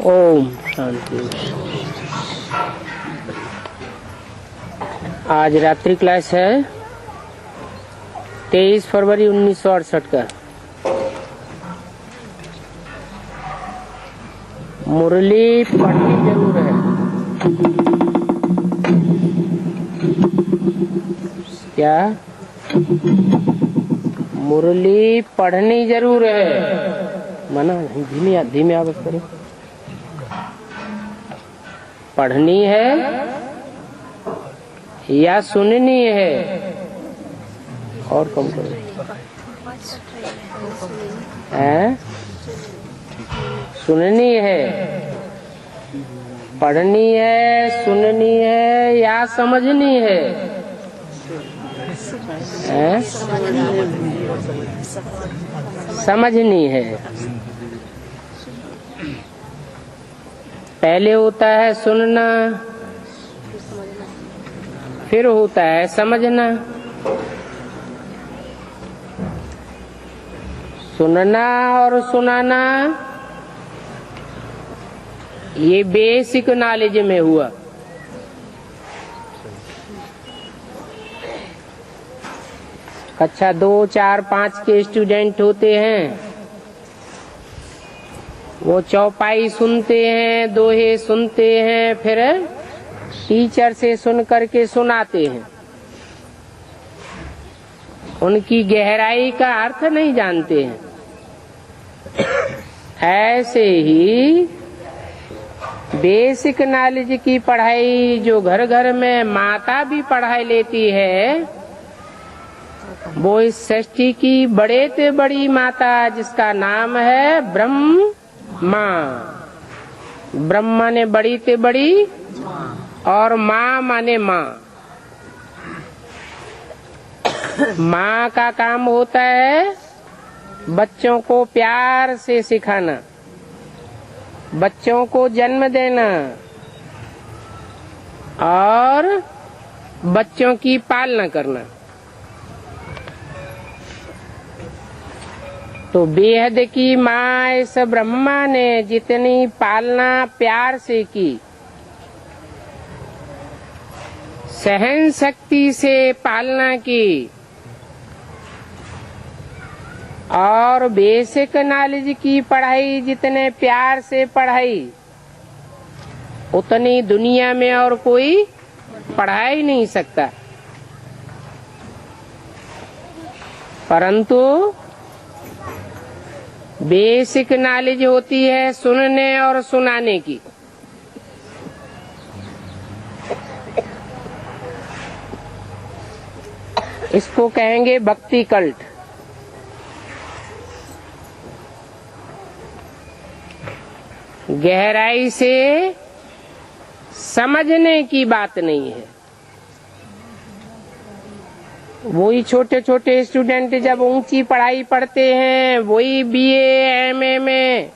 ओम शांति। आज रात्रि क्लास है 23 फरवरी 1968 का। मुरली पढ़नी जरूर है। क्या मुरली पढ़नी जरूर है? मना नहीं, धीमे आवाज करो। पढ़नी है या सुननी है? और कम करो। है सुननी है, पढ़नी है, सुननी है या समझनी है? समझनी है। पहले होता है सुनना, फिर होता है समझना। सुनना और सुनाना ये बेसिक नॉलेज में हुआ। कक्षा 2, 4, 5 के स्टूडेंट होते हैं, वो चौपाई सुनते हैं, दोहे सुनते हैं, फिर टीचर से सुन करके सुनाते हैं। उनकी गहराई का अर्थ नहीं जानते हैं। ऐसे ही बेसिक नॉलेज की पढ़ाई जो घर घर में माता भी पढ़ाई लेती है, वो इस सृष्टि की बड़े से बड़ी माता जिसका नाम है ब्रह्मा। ब्रह्मा ने बड़ी से बड़ी और माँ माने माँ। माँ का काम होता है बच्चों को प्यार से सिखाना, बच्चों को जन्म देना और बच्चों की पालना करना। तो बेहद की माँ इस ब्रह्मा ने जितनी पालना प्यार से की, सहन शक्ति से पालना की और बेसिक नॉलेज की पढ़ाई जितने प्यार से पढ़ाई, उतनी दुनिया में और कोई पढ़ा ही नहीं सकता। परंतु बेसिक नॉलेज होती है सुनने और सुनाने की। इसको कहेंगे भक्ति कल्ट। गहराई से समझने की बात नहीं है। वही छोटे छोटे स्टूडेंट जब ऊंची पढ़ाई पढ़ते हैं, वही बीए एमए में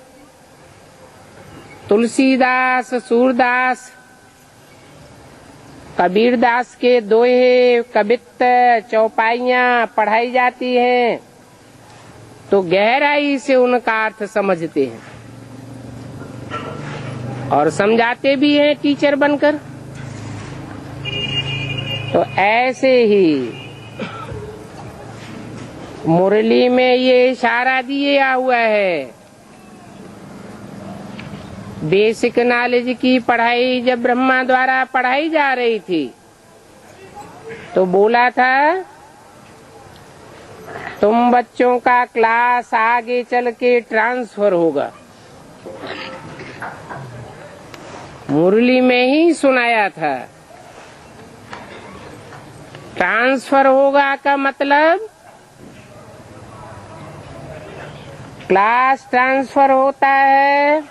तुलसीदास, सूरदास, कबीरदास के दोहे, कवित्त, चौपाइयाँ पढ़ाई जाती हैं, तो गहराई से उनका अर्थ समझते हैं और समझाते भी हैं टीचर बनकर। तो ऐसे ही मुरली में ये इशारा दिया हुआ है। बेसिक नॉलेज की पढ़ाई जब ब्रह्मा द्वारा पढ़ाई जा रही थी, तो बोला था तुम बच्चों का क्लास आगे चल के ट्रांसफर होगा। मुरली में ही सुनाया था। ट्रांसफर होगा का मतलब क्लास ट्रांसफर होता है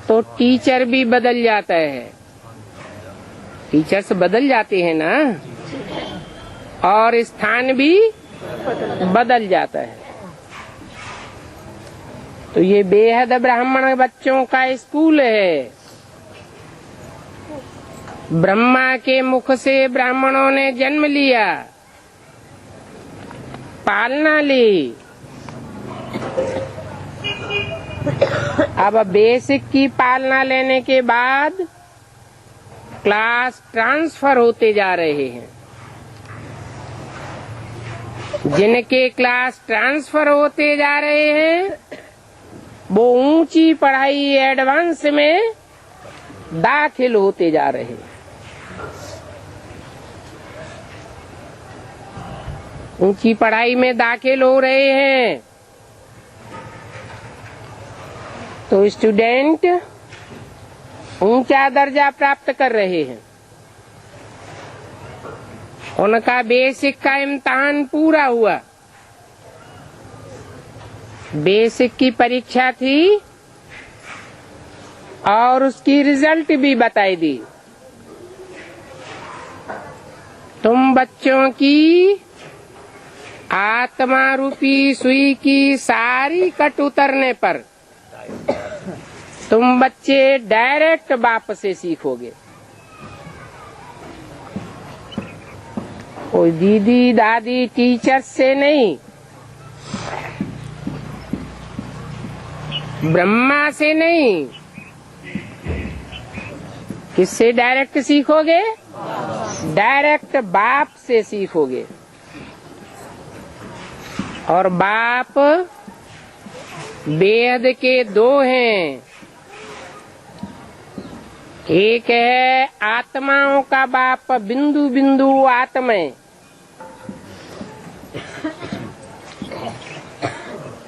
तो टीचर भी बदल जाता है। टीचर्स बदल जाते हैं ना, और स्थान भी बदल जाता है। तो ये बेहद ब्राह्मण बच्चों का स्कूल है। ब्रह्मा के मुख से ब्राह्मणों ने जन्म लिया, पालना ली, अब बेसिक की पालना लेने के बाद क्लास ट्रांसफर होते जा रहे हैं। जिनके क्लास ट्रांसफर होते जा रहे हैं वो ऊंची पढ़ाई एडवांस में दाखिल होते जा रहे हैं। ऊंची पढ़ाई में दाखिल हो रहे हैं तो स्टूडेंट ऊंचा दर्जा प्राप्त कर रहे हैं। उनका बेसिक का इम्तिहान पूरा हुआ, बेसिक की परीक्षा थी और उसकी रिजल्ट भी बताई दी। तुम बच्चों की आत्मा रूपी सुई की सारी कट उतरने पर तुम बच्चे डायरेक्ट बाप से सीखोगे। कोई दीदी दादी टीचर से नहीं, ब्रह्मा से नहीं। किससे डायरेक्ट सीखोगे? डायरेक्ट बाप से सीखोगे। और बाप बेहद के दो हैं। एक है आत्माओं का बाप बिंदु बिंदु आत्माएं,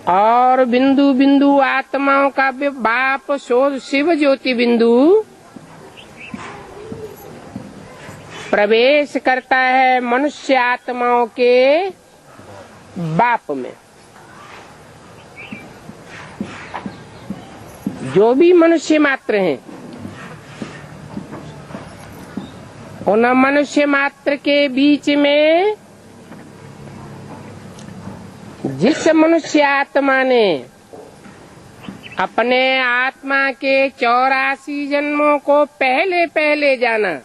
और बिंदु बिंदु आत्माओं का बाप शिव ज्योति बिंदु प्रवेश करता है मनुष्य आत्माओं के बाप में। जो भी मनुष्य मात्र हैं, उन मनुष्य मात्र के बीच में जिस मनुष्य आत्मा ने अपने आत्मा के 84 जन्मों को पहले पहले जाना,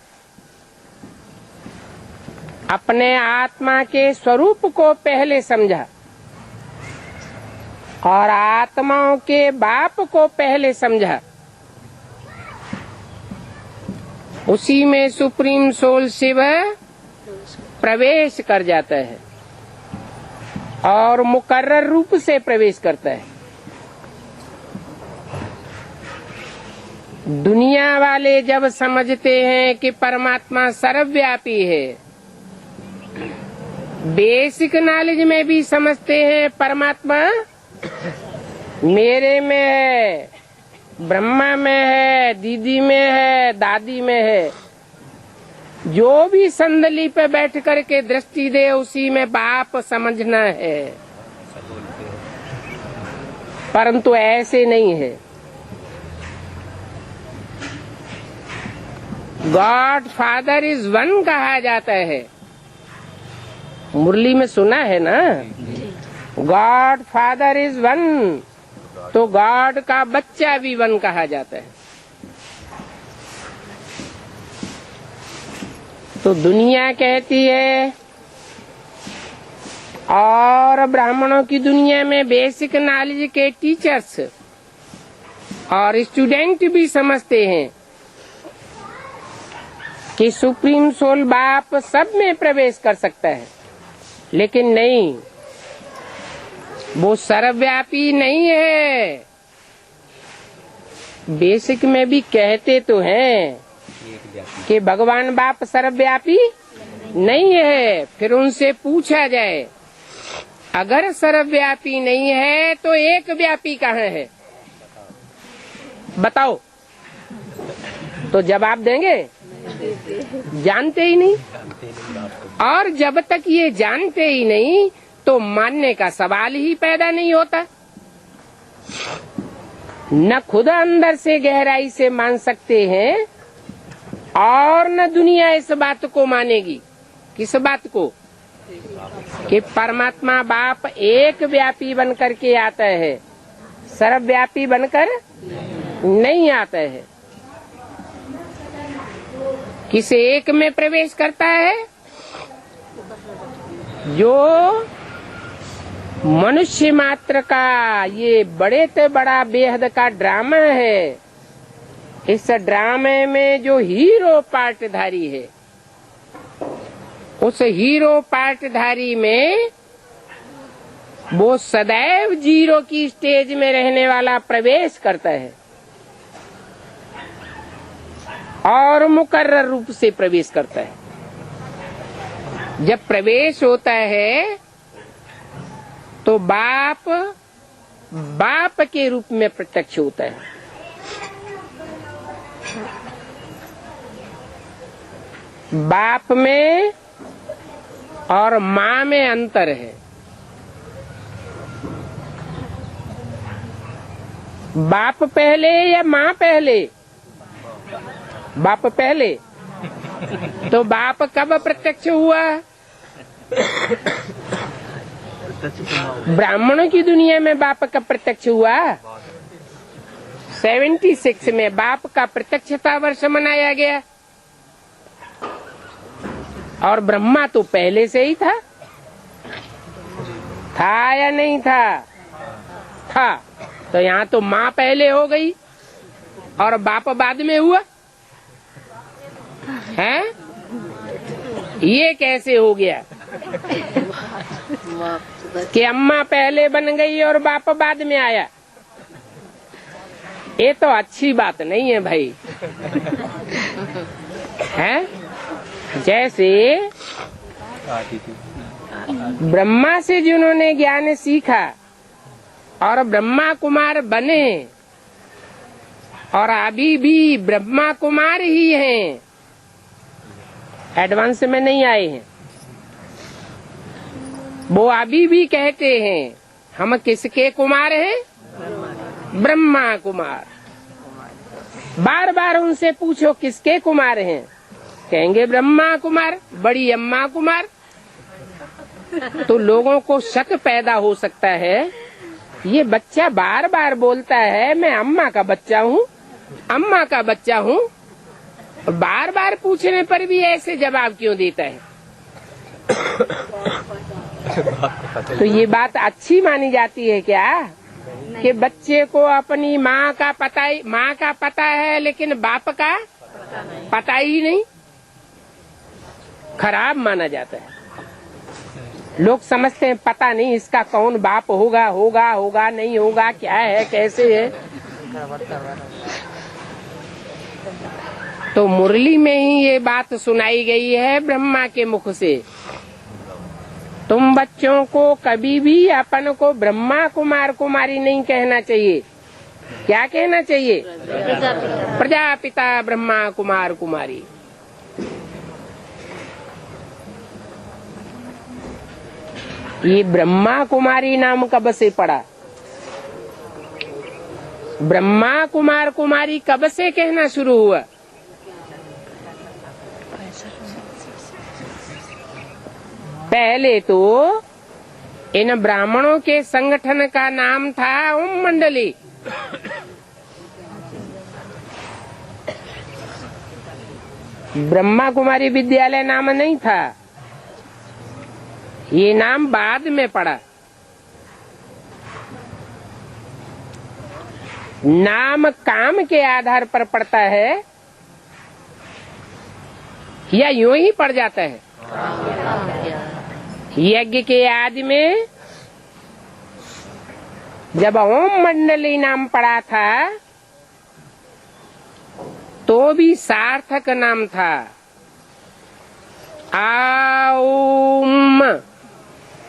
अपने आत्मा के स्वरूप को पहले समझा और आत्माओं के बाप को पहले समझा, उसी में सुप्रीम सोल शिव प्रवेश कर जाता है और मुकर्रर रूप से प्रवेश करता है। दुनिया वाले जब समझते हैं कि परमात्मा सर्वव्यापी है, बेसिक नॉलेज में भी समझते हैं परमात्मा मेरे में है, ब्रह्मा में है, दीदी में है, दादी में है। जो भी संदली पे बैठ कर के दृष्टि दे उसी में बाप समझना है, परंतु ऐसे नहीं है। गॉड फादर इज वन कहा जाता है, मुरली में सुना है ना, गॉड फादर इज वन, तो गॉड का बच्चा भी वन कहा जाता है। तो दुनिया कहती है, और ब्राह्मणों की दुनिया में बेसिक नॉलेज के टीचर्स और स्टूडेंट भी समझते हैं कि सुप्रीम सोल बाप सब में प्रवेश कर सकता है, लेकिन नहीं, वो सर्वव्यापी नहीं है। बेसिक में भी कहते तो हैं कि भगवान बाप सर्वव्यापी नहीं है। फिर उनसे पूछा जाए, अगर सर्वव्यापी नहीं है तो एक व्यापी कहाँ है, बताओ? तो जवाब देंगे जानते ही नहीं। और जब तक ये जानते ही नहीं तो मानने का सवाल ही पैदा नहीं होता। न खुद अंदर से गहराई से मान सकते हैं और न दुनिया इस बात को मानेगी। किस बात को? कि परमात्मा बाप एक व्यापी बनकर के आता है, सर्वव्यापी बनकर नहीं आता है। किस एक में प्रवेश करता है? जो मनुष्य मात्र का ये बड़े से बड़ा बेहद का ड्रामा है। इस ड्रामे में जो हीरो पार्टधारी है, उस हीरो पार्टधारी में वो सदैव जीरो की स्टेज में रहने वाला प्रवेश करता है और मुकर्रर रूप से प्रवेश करता है। जब प्रवेश होता है तो बाप बाप के रूप में प्रत्यक्ष होता है। बाप में और माँ में अंतर है। बाप पहले या माँ पहले? बाप पहले। तो बाप कब प्रत्यक्ष हुआ? ब्राह्मणों की दुनिया में बाप का प्रत्यक्ष हुआ 76 में बाप का प्रत्यक्षता वर्ष मनाया गया। और ब्रह्मा तो पहले से ही था या नहीं था? था। तो यहाँ तो माँ पहले हो गई और बाप बाद में हुआ है। ये कैसे हो गया कि अम्मा पहले बन गई और बाप बाद में आया? ये तो अच्छी बात नहीं है भाई। है जैसे ब्रह्मा से जिन्होंने ज्ञान सीखा और ब्रह्मा कुमार बने और अभी भी ब्रह्मा कुमार ही हैं, एडवांस में नहीं आए हैं। वो अभी भी कहते हैं हम किसके कुमार हैं? ब्रह्मा कुमार। बार बार उनसे पूछो किसके कुमार हैं, कहेंगे ब्रह्मा कुमार, बड़ी अम्मा कुमार। तो लोगों को शक पैदा हो सकता है, ये बच्चा बार बार बोलता है मैं अम्मा का बच्चा हूँ, अम्मा का बच्चा हूँ, बार बार पूछने पर भी ऐसे जवाब क्यों देता है? तो ये बात अच्छी मानी जाती है क्या कि बच्चे को अपनी माँ का पता है लेकिन बाप का पता ही नहीं? खराब माना जाता है। लोग समझते हैं पता नहीं इसका कौन बाप होगा नहीं होगा, क्या है कैसे है। तो मुरली में ही ये बात सुनाई गई है ब्रह्मा के मुख से। तुम बच्चों को कभी भी अपन को ब्रह्मा कुमार कुमारी नहीं कहना चाहिए। क्या कहना चाहिए? प्रजापिता ब्रह्मा कुमार कुमारी। ये ब्रह्मा कुमारी नाम कब से पड़ा? ब्रह्मा कुमार कुमारी कब से कहना शुरू हुआ? पहले तो इन ब्राह्मणों के संगठन का नाम था ओम मंडली। ब्रह्मा कुमारी विद्यालय नाम नहीं था, ये नाम बाद में पड़ा। नाम काम के आधार पर पड़ता है या यूं ही पड़ जाता है? यज्ञ के आदि में जब ओम मंडली नाम पड़ा था तो भी सार्थक नाम था। ओम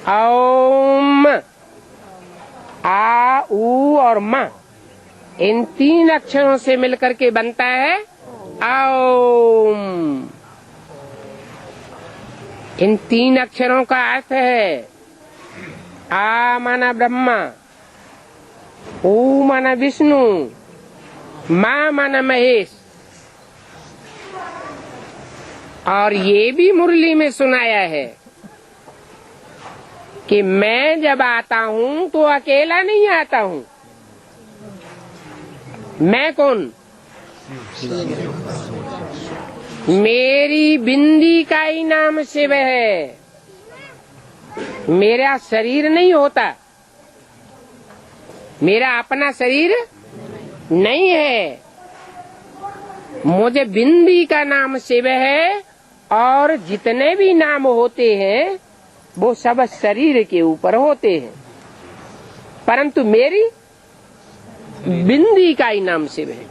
ओम आ उ और म, इन 3 अक्षरों से मिलकर के बनता है ओम। इन 3 अक्षरों का अर्थ है आ माना ब्रह्मा, ऊ माना विष्णु, माँ माना महेश। और ये भी मुरली में सुनाया है कि मैं जब आता हूँ तो अकेला नहीं आता हूँ। मैं कौन? मेरी बिंदी का ही नाम शिव है। मेरा शरीर नहीं होता, मेरा अपना शरीर नहीं है। मुझे बिंदी का नाम शिव है और जितने भी नाम होते हैं वो सब शरीर के ऊपर होते हैं, परंतु मेरी बिंदी का ही नाम शिव है।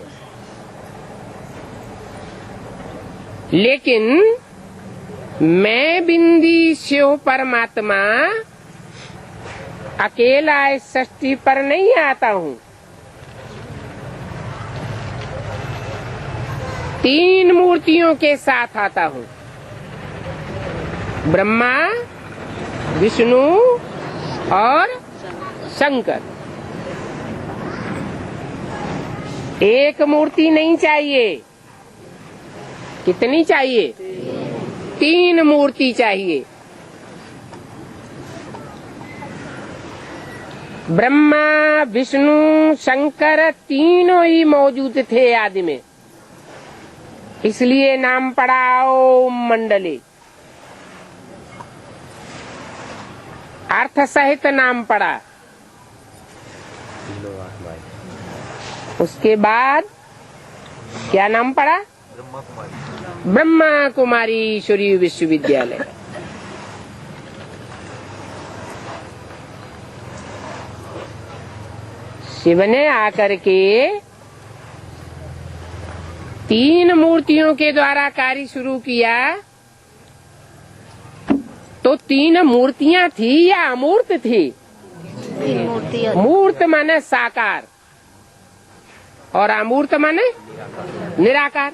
लेकिन मैं बिंदी शिव परमात्मा अकेला इस सृष्टि पर नहीं आता हूँ। 3 मूर्तियों के साथ आता हूँ, ब्रह्मा, विष्णु और शंकर। एक मूर्ति नहीं चाहिए, कितनी चाहिए? 3 मूर्ति चाहिए। ब्रह्मा, विष्णु, शंकर तीनों ही मौजूद थे आदि में, इसलिए नाम पड़ा ओम मंडले। अर्थ सहित नाम पड़ा। उसके बाद क्या नाम पड़ा? ब्रह्मा कुमारी ईश्वरीय विश्वविद्यालय। शिव ने आकर के 3 मूर्तियों के द्वारा कार्य शुरू किया, तो 3 मूर्तियां थी या अमूर्त थी? मूर्त माने साकार और अमूर्त माने निराकार।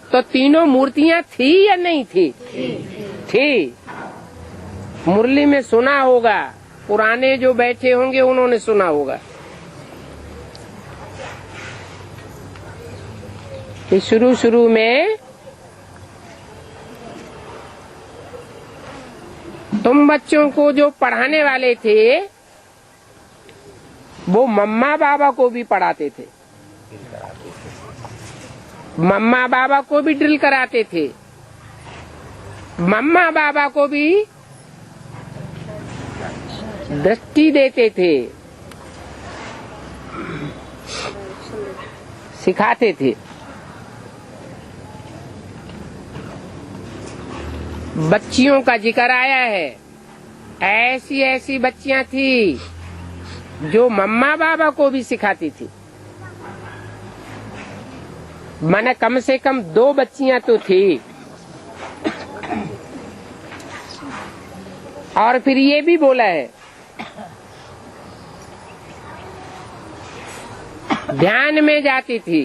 तो तीनों मूर्तियां थी या नहीं थी? थी। मुरली में सुना होगा, पुराने जो बैठे होंगे उन्होंने सुना होगा कि शुरू में तुम बच्चों को जो पढ़ाने वाले थे वो मम्मा बाबा को भी पढ़ाते थे, मम्मा बाबा को भी ड्रिल कराते थे, मम्मा बाबा को भी दृष्टि देते थे, सिखाते थे। बच्चियों का जिक्र आया है, ऐसी ऐसी बच्चियां थी जो मम्मा बाबा को भी सिखाती थी। माने कम से कम 2 बच्चियां तो थी। और फिर ये भी बोला है, ध्यान में जाती थी।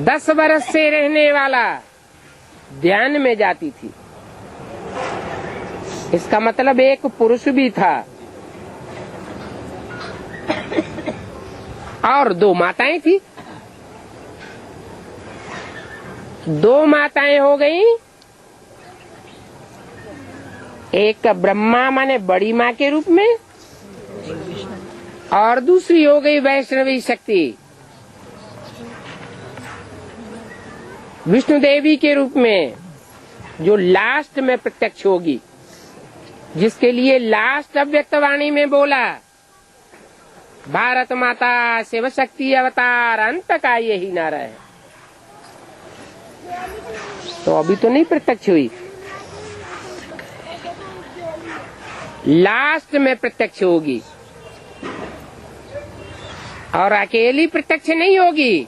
10 वर्ष से रहने वाला ध्यान में जाती थी। इसका मतलब एक पुरुष भी था और 2 माताएं थी। 2 माताएं हो गई, एक ब्रह्मा माने बड़ी माँ के रूप में और दूसरी हो गई वैष्णवी शक्ति विष्णु देवी के रूप में, जो लास्ट में प्रत्यक्ष होगी, जिसके लिए लास्ट अव्यक्तवाणी में बोला भारत माता शिव शक्ति अवतार अंत का यही नारा है। तो अभी तो नहीं प्रत्यक्ष हुई, लास्ट में प्रत्यक्ष होगी और अकेली प्रत्यक्ष नहीं होगी।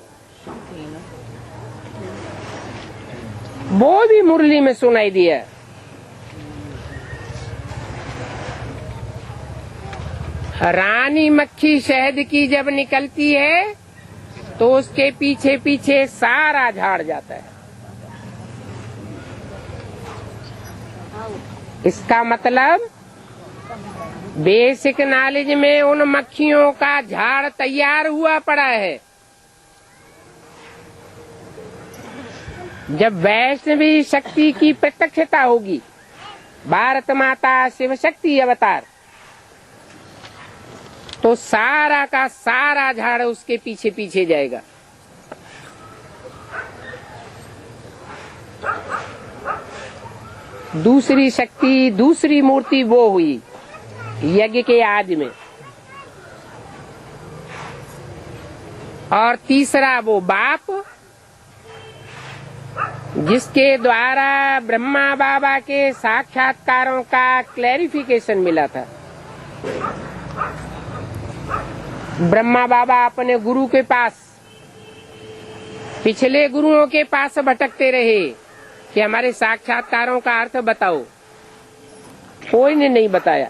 वो भी मुरली में सुनाई दिया। रानी मक्खी शहद की जब निकलती है तो उसके पीछे पीछे सारा झाड़ जाता है। इसका मतलब बेसिक नॉलेज में उन मक्खियों का झाड़ तैयार हुआ पड़ा है। जब वैष्णवी शक्ति की प्रत्यक्षता होगी, भारत माता शिव शक्ति अवतार, तो सारा का सारा झाड़ उसके पीछे पीछे जाएगा। दूसरी शक्ति, दूसरी मूर्ति वो हुई यज्ञ के आदि में, और तीसरा वो बाप जिसके द्वारा ब्रह्मा बाबा के साक्षात्कारों का क्लैरिफिकेशन मिला था। ब्रह्मा बाबा अपने गुरु के पास, पिछले गुरुओं के पास भटकते रहे कि हमारे साक्षात्कारों का अर्थ बताओ, कोई ने नहीं बताया।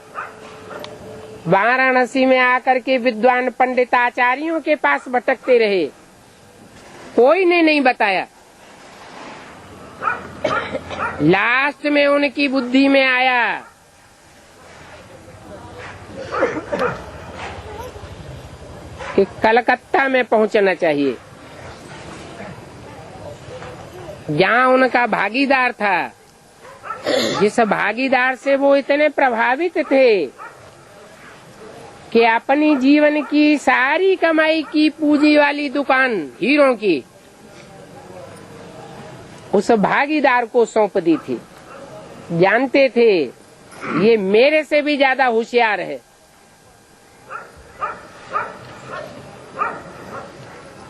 वाराणसी में आकर के विद्वान पंडित आचार्यों के पास भटकते रहे, कोई ने नहीं बताया। लास्ट में उनकी बुद्धि में आया कि कलकत्ता में पहुंचना चाहिए, जहां उनका भागीदार था, जिस भागीदार से वो इतने प्रभावित थे कि अपनी जीवन की सारी कमाई की पूंजी वाली दुकान हीरों की उस भागीदार को सौंप दी थी। जानते थे ये मेरे से भी ज्यादा होशियार है।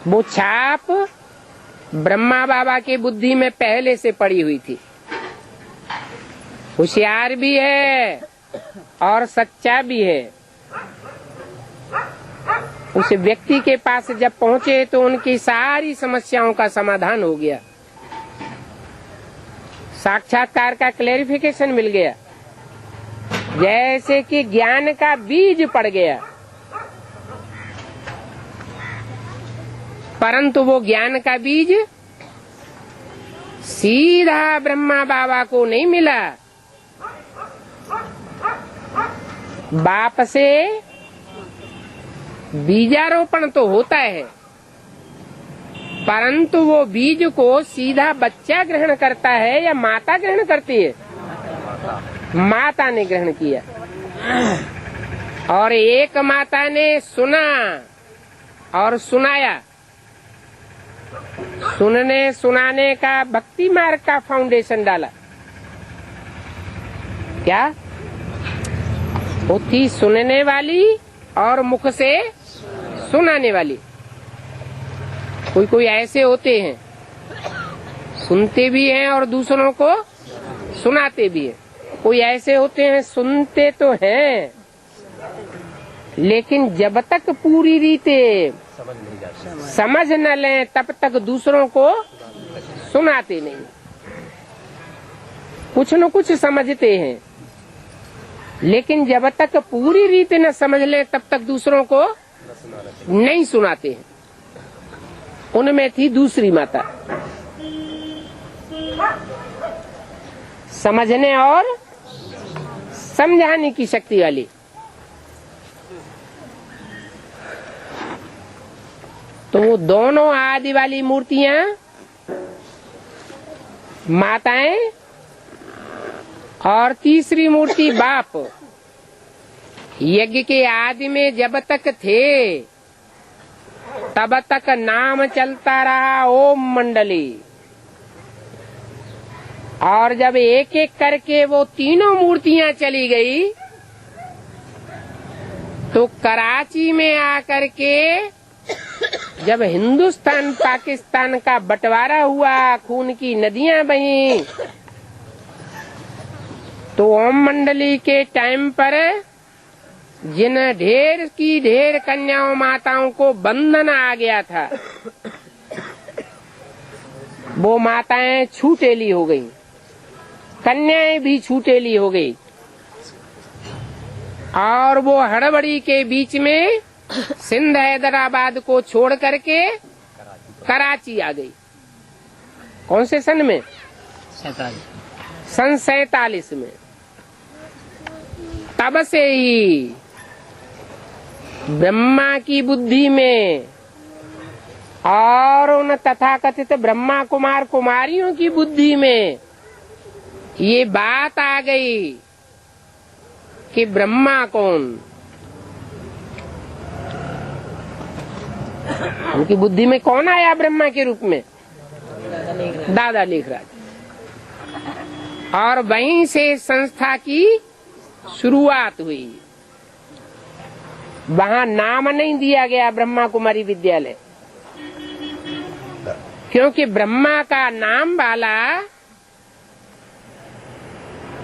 वो छाप ब्रह्मा बाबा की बुद्धि में पहले से पड़ी हुई थी। होशियार भी है और सच्चा भी है। उस व्यक्ति के पास जब पहुंचे तो उनकी सारी समस्याओं का समाधान हो गया, साक्षात्कार का क्लैरिफिकेशन मिल गया, जैसे कि ज्ञान का बीज पड़ गया। परंतु वो ज्ञान का बीज सीधा ब्रह्मा बाबा को नहीं मिला। बाप से बीजारोपण तो होता है, परंतु वो बीज को सीधा बच्चा ग्रहण करता है या माता ग्रहण करती है? माता ने ग्रहण किया। और एक माता ने सुना और सुनाया। सुनने सुनाने का भक्ति मार्ग का फाउंडेशन डाला। क्या वो थी? सुनने वाली और मुख से सुनाने वाली। कोई कोई ऐसे होते हैं, सुनते भी हैं और दूसरों को सुनाते भी हैं। कोई ऐसे होते हैं, सुनते तो हैं लेकिन जब तक पूरी रीते समझ न लें तब तक दूसरों को सुनाते नहीं। कुछ न कुछ समझते हैं लेकिन जब तक पूरी रीति न समझ लें तब तक दूसरों को नहीं सुनाते हैं। उनमें थी दूसरी माता, समझने और समझाने की शक्ति वाली। तो वो दोनों आदि वाली मूर्तियां, माताएं और तीसरी मूर्ति बाप, यज्ञ के आदि में जब तक थे तब तक नाम चलता रहा ओम मंडली। और जब एक एक करके वो तीनों मूर्तियां चली गई तो कराची में आकर के जब हिंदुस्तान पाकिस्तान का बंटवारा हुआ, खून की नदियां बही, तो ओम मंडली के टाइम पर जिन ढेर की ढेर कन्याओं माताओं को बंधन आ गया था, वो माताएं छूटेली हो गई, कन्याएं भी छूटेली हो गई। और वो हड़बड़ी के बीच में सिंध हैदराबाद को छोड़ करके कराची आ गई। कौन से सन में? सन 47 में। तब से ही ब्रह्मा की बुद्धि में और उन तथाकथित ब्रह्मा कुमार कुमारियों की बुद्धि में ये बात आ गई कि ब्रह्मा कौन। उनकी बुद्धि में कौन आया ब्रह्मा के रूप में? दादा लेखराज। और वहीं से संस्था की शुरुआत हुई। वहाँ नाम नहीं दिया गया ब्रह्मा कुमारी विद्यालय, क्योंकि ब्रह्मा का नाम वाला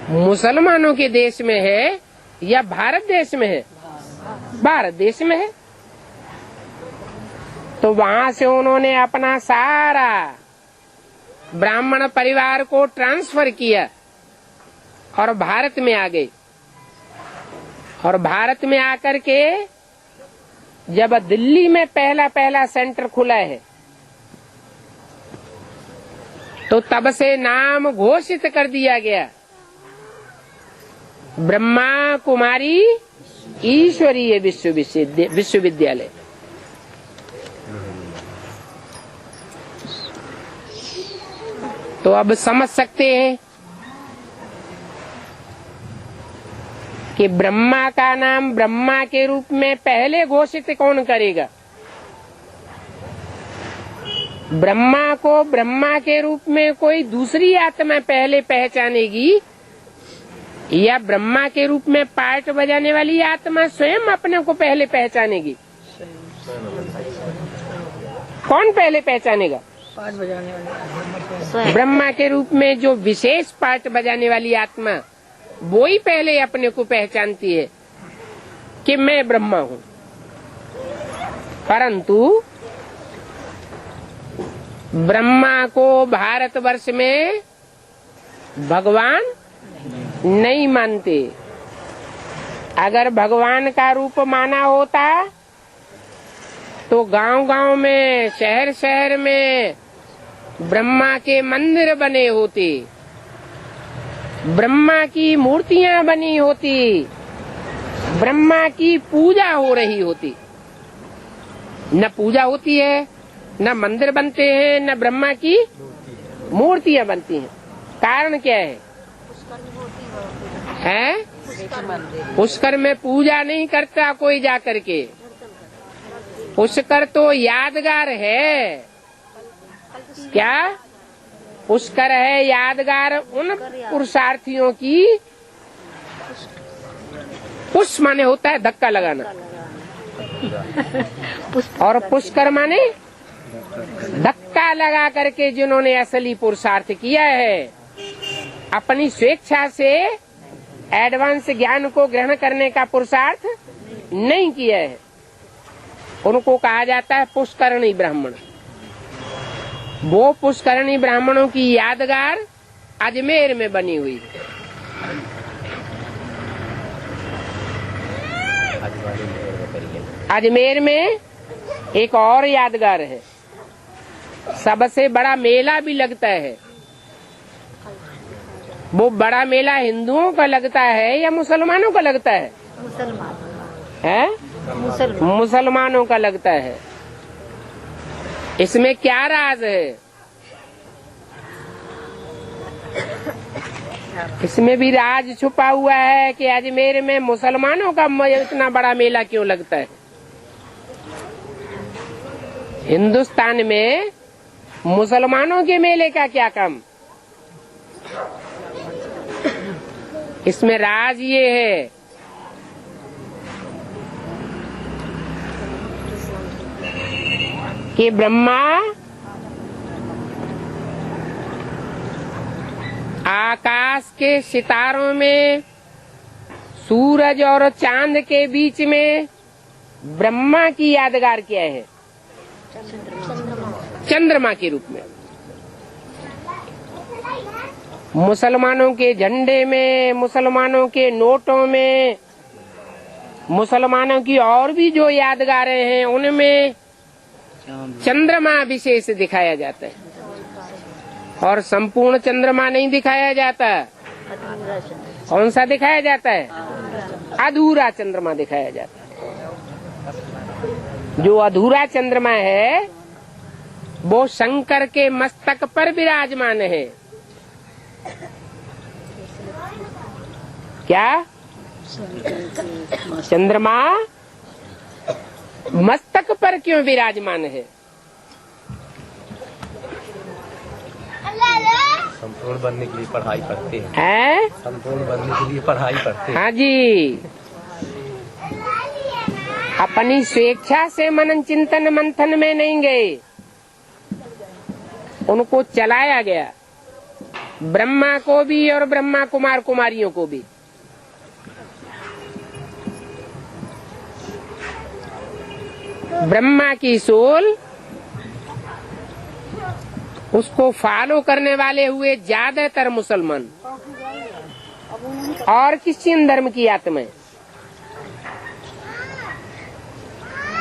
मुसलमानों के देश में है या भारत देश में है? भारत देश में है। तो वहां से उन्होंने अपना सारा ब्राह्मण परिवार को ट्रांसफर किया और भारत में आ गए। और भारत में आकर के जब दिल्ली में पहला सेंटर खुला है तो तब से नाम घोषित कर दिया गया, ब्रह्मा कुमारी ईश्वरीय विश्वविद्यालय। तो अब समझ सकते हैं कि ब्रह्मा का नाम ब्रह्मा के रूप में पहले घोषित कौन करेगा? ब्रह्मा को ब्रह्मा के रूप में कोई दूसरी आत्मा पहले पहचानेगी या ब्रह्मा के रूप में पार्ट बजाने वाली आत्मा स्वयं अपने को पहले पहचानेगी? कौन पहले पहचानेगा? पार्ट बजाने वाली ब्रह्मा के रूप में जो विशेष पार्ट बजाने वाली आत्मा, वो ही पहले अपने को पहचानती है कि मैं ब्रह्मा हूँ। परंतु ब्रह्मा को भारतवर्ष में भगवान नहीं मानते। अगर भगवान का रूप माना होता तो गांव-गांव में, शहर-शहर में ब्रह्मा के मंदिर बने होते, ब्रह्मा की मूर्तियां बनी होती, ब्रह्मा की पूजा हो रही होती। न पूजा होती है, न मंदिर बनते हैं, न ब्रह्मा की मूर्तियां बनती हैं। कारण क्या है? पुष्कर में पूजा नहीं करता कोई जाकर के। पुष्कर तो यादगार है। क्या? पुष्कर है यादगार उन पुरुषार्थियों की। पुष्प माने होता है धक्का लगाना और पुष्कर माने धक्का लगा करके जिन्होंने असली पुरुषार्थ किया है, अपनी स्वेच्छा से एडवांस ज्ञान को ग्रहण करने का पुरुषार्थ नहीं किया है, उनको कहा जाता है पुष्करणी ब्राह्मण। वो पुष्करणी ब्राह्मणों की यादगार अजमेर में बनी हुई है। अजमेर में एक और यादगार है, सबसे बड़ा मेला भी लगता है। वो बड़ा मेला हिंदुओं का लगता है या मुसलमानों का लगता है? मुसलमानों का लगता है। इसमें क्या राज है? इसमें भी राज छुपा हुआ है कि अजमेर में मुसलमानों का इतना बड़ा मेला क्यों लगता है। हिंदुस्तान में मुसलमानों के मेले का क्या काम? इसमें राज ये है कि ब्रह्मा आकाश के सितारों में, सूरज और चांद के बीच में ब्रह्मा की यादगार क्या है? चंद्रमा के रूप में। मुसलमानों के झंडे में, मुसलमानों के नोटों में, मुसलमानों की और भी जो यादगारें हैं उनमें चंद्रमा विशेष दिखाया जाता है और संपूर्ण चंद्रमा नहीं दिखाया जाता। कौन सा दिखाया जाता है? अधूरा चंद्रमा दिखाया जाता है। जो अधूरा चंद्रमा है वो शंकर के मस्तक पर विराजमान है। क्या? चंद्रमा मस्तक पर क्यों विराजमान है? संपूर्ण बनने के लिए पढ़ाई करते हैं। संपूर्ण बनने के लिए पढ़ाई करते हैं। हाँ जी, अपनी स्वेच्छा से मनन चिंतन मंथन में नहीं गए, उनको चलाया गया, ब्रह्मा को भी और ब्रह्मा कुमार कुमारियों को भी। ब्रह्मा की सोल, उसको फॉलो करने वाले हुए ज्यादातर मुसलमान और क्रिश्चियन धर्म की आत्माएं।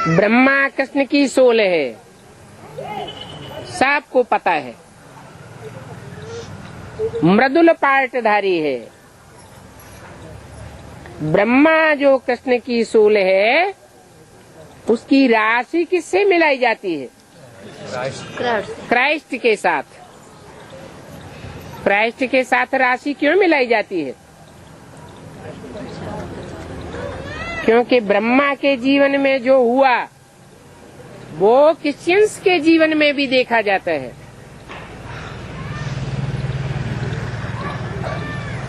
ब्रह्मा कृष्ण की सोल है, सबको पता है। मृदुल पार्टधारी है। ब्रह्मा जो कृष्ण की सोल है, उसकी राशि किससे मिलाई जाती है? क्राइस्ट के साथ। क्राइस्ट के साथ राशि क्यों मिलाई जाती है? क्योंकि ब्रह्मा के जीवन में जो हुआ वो क्रिश्चियंस के जीवन में भी देखा जाता है।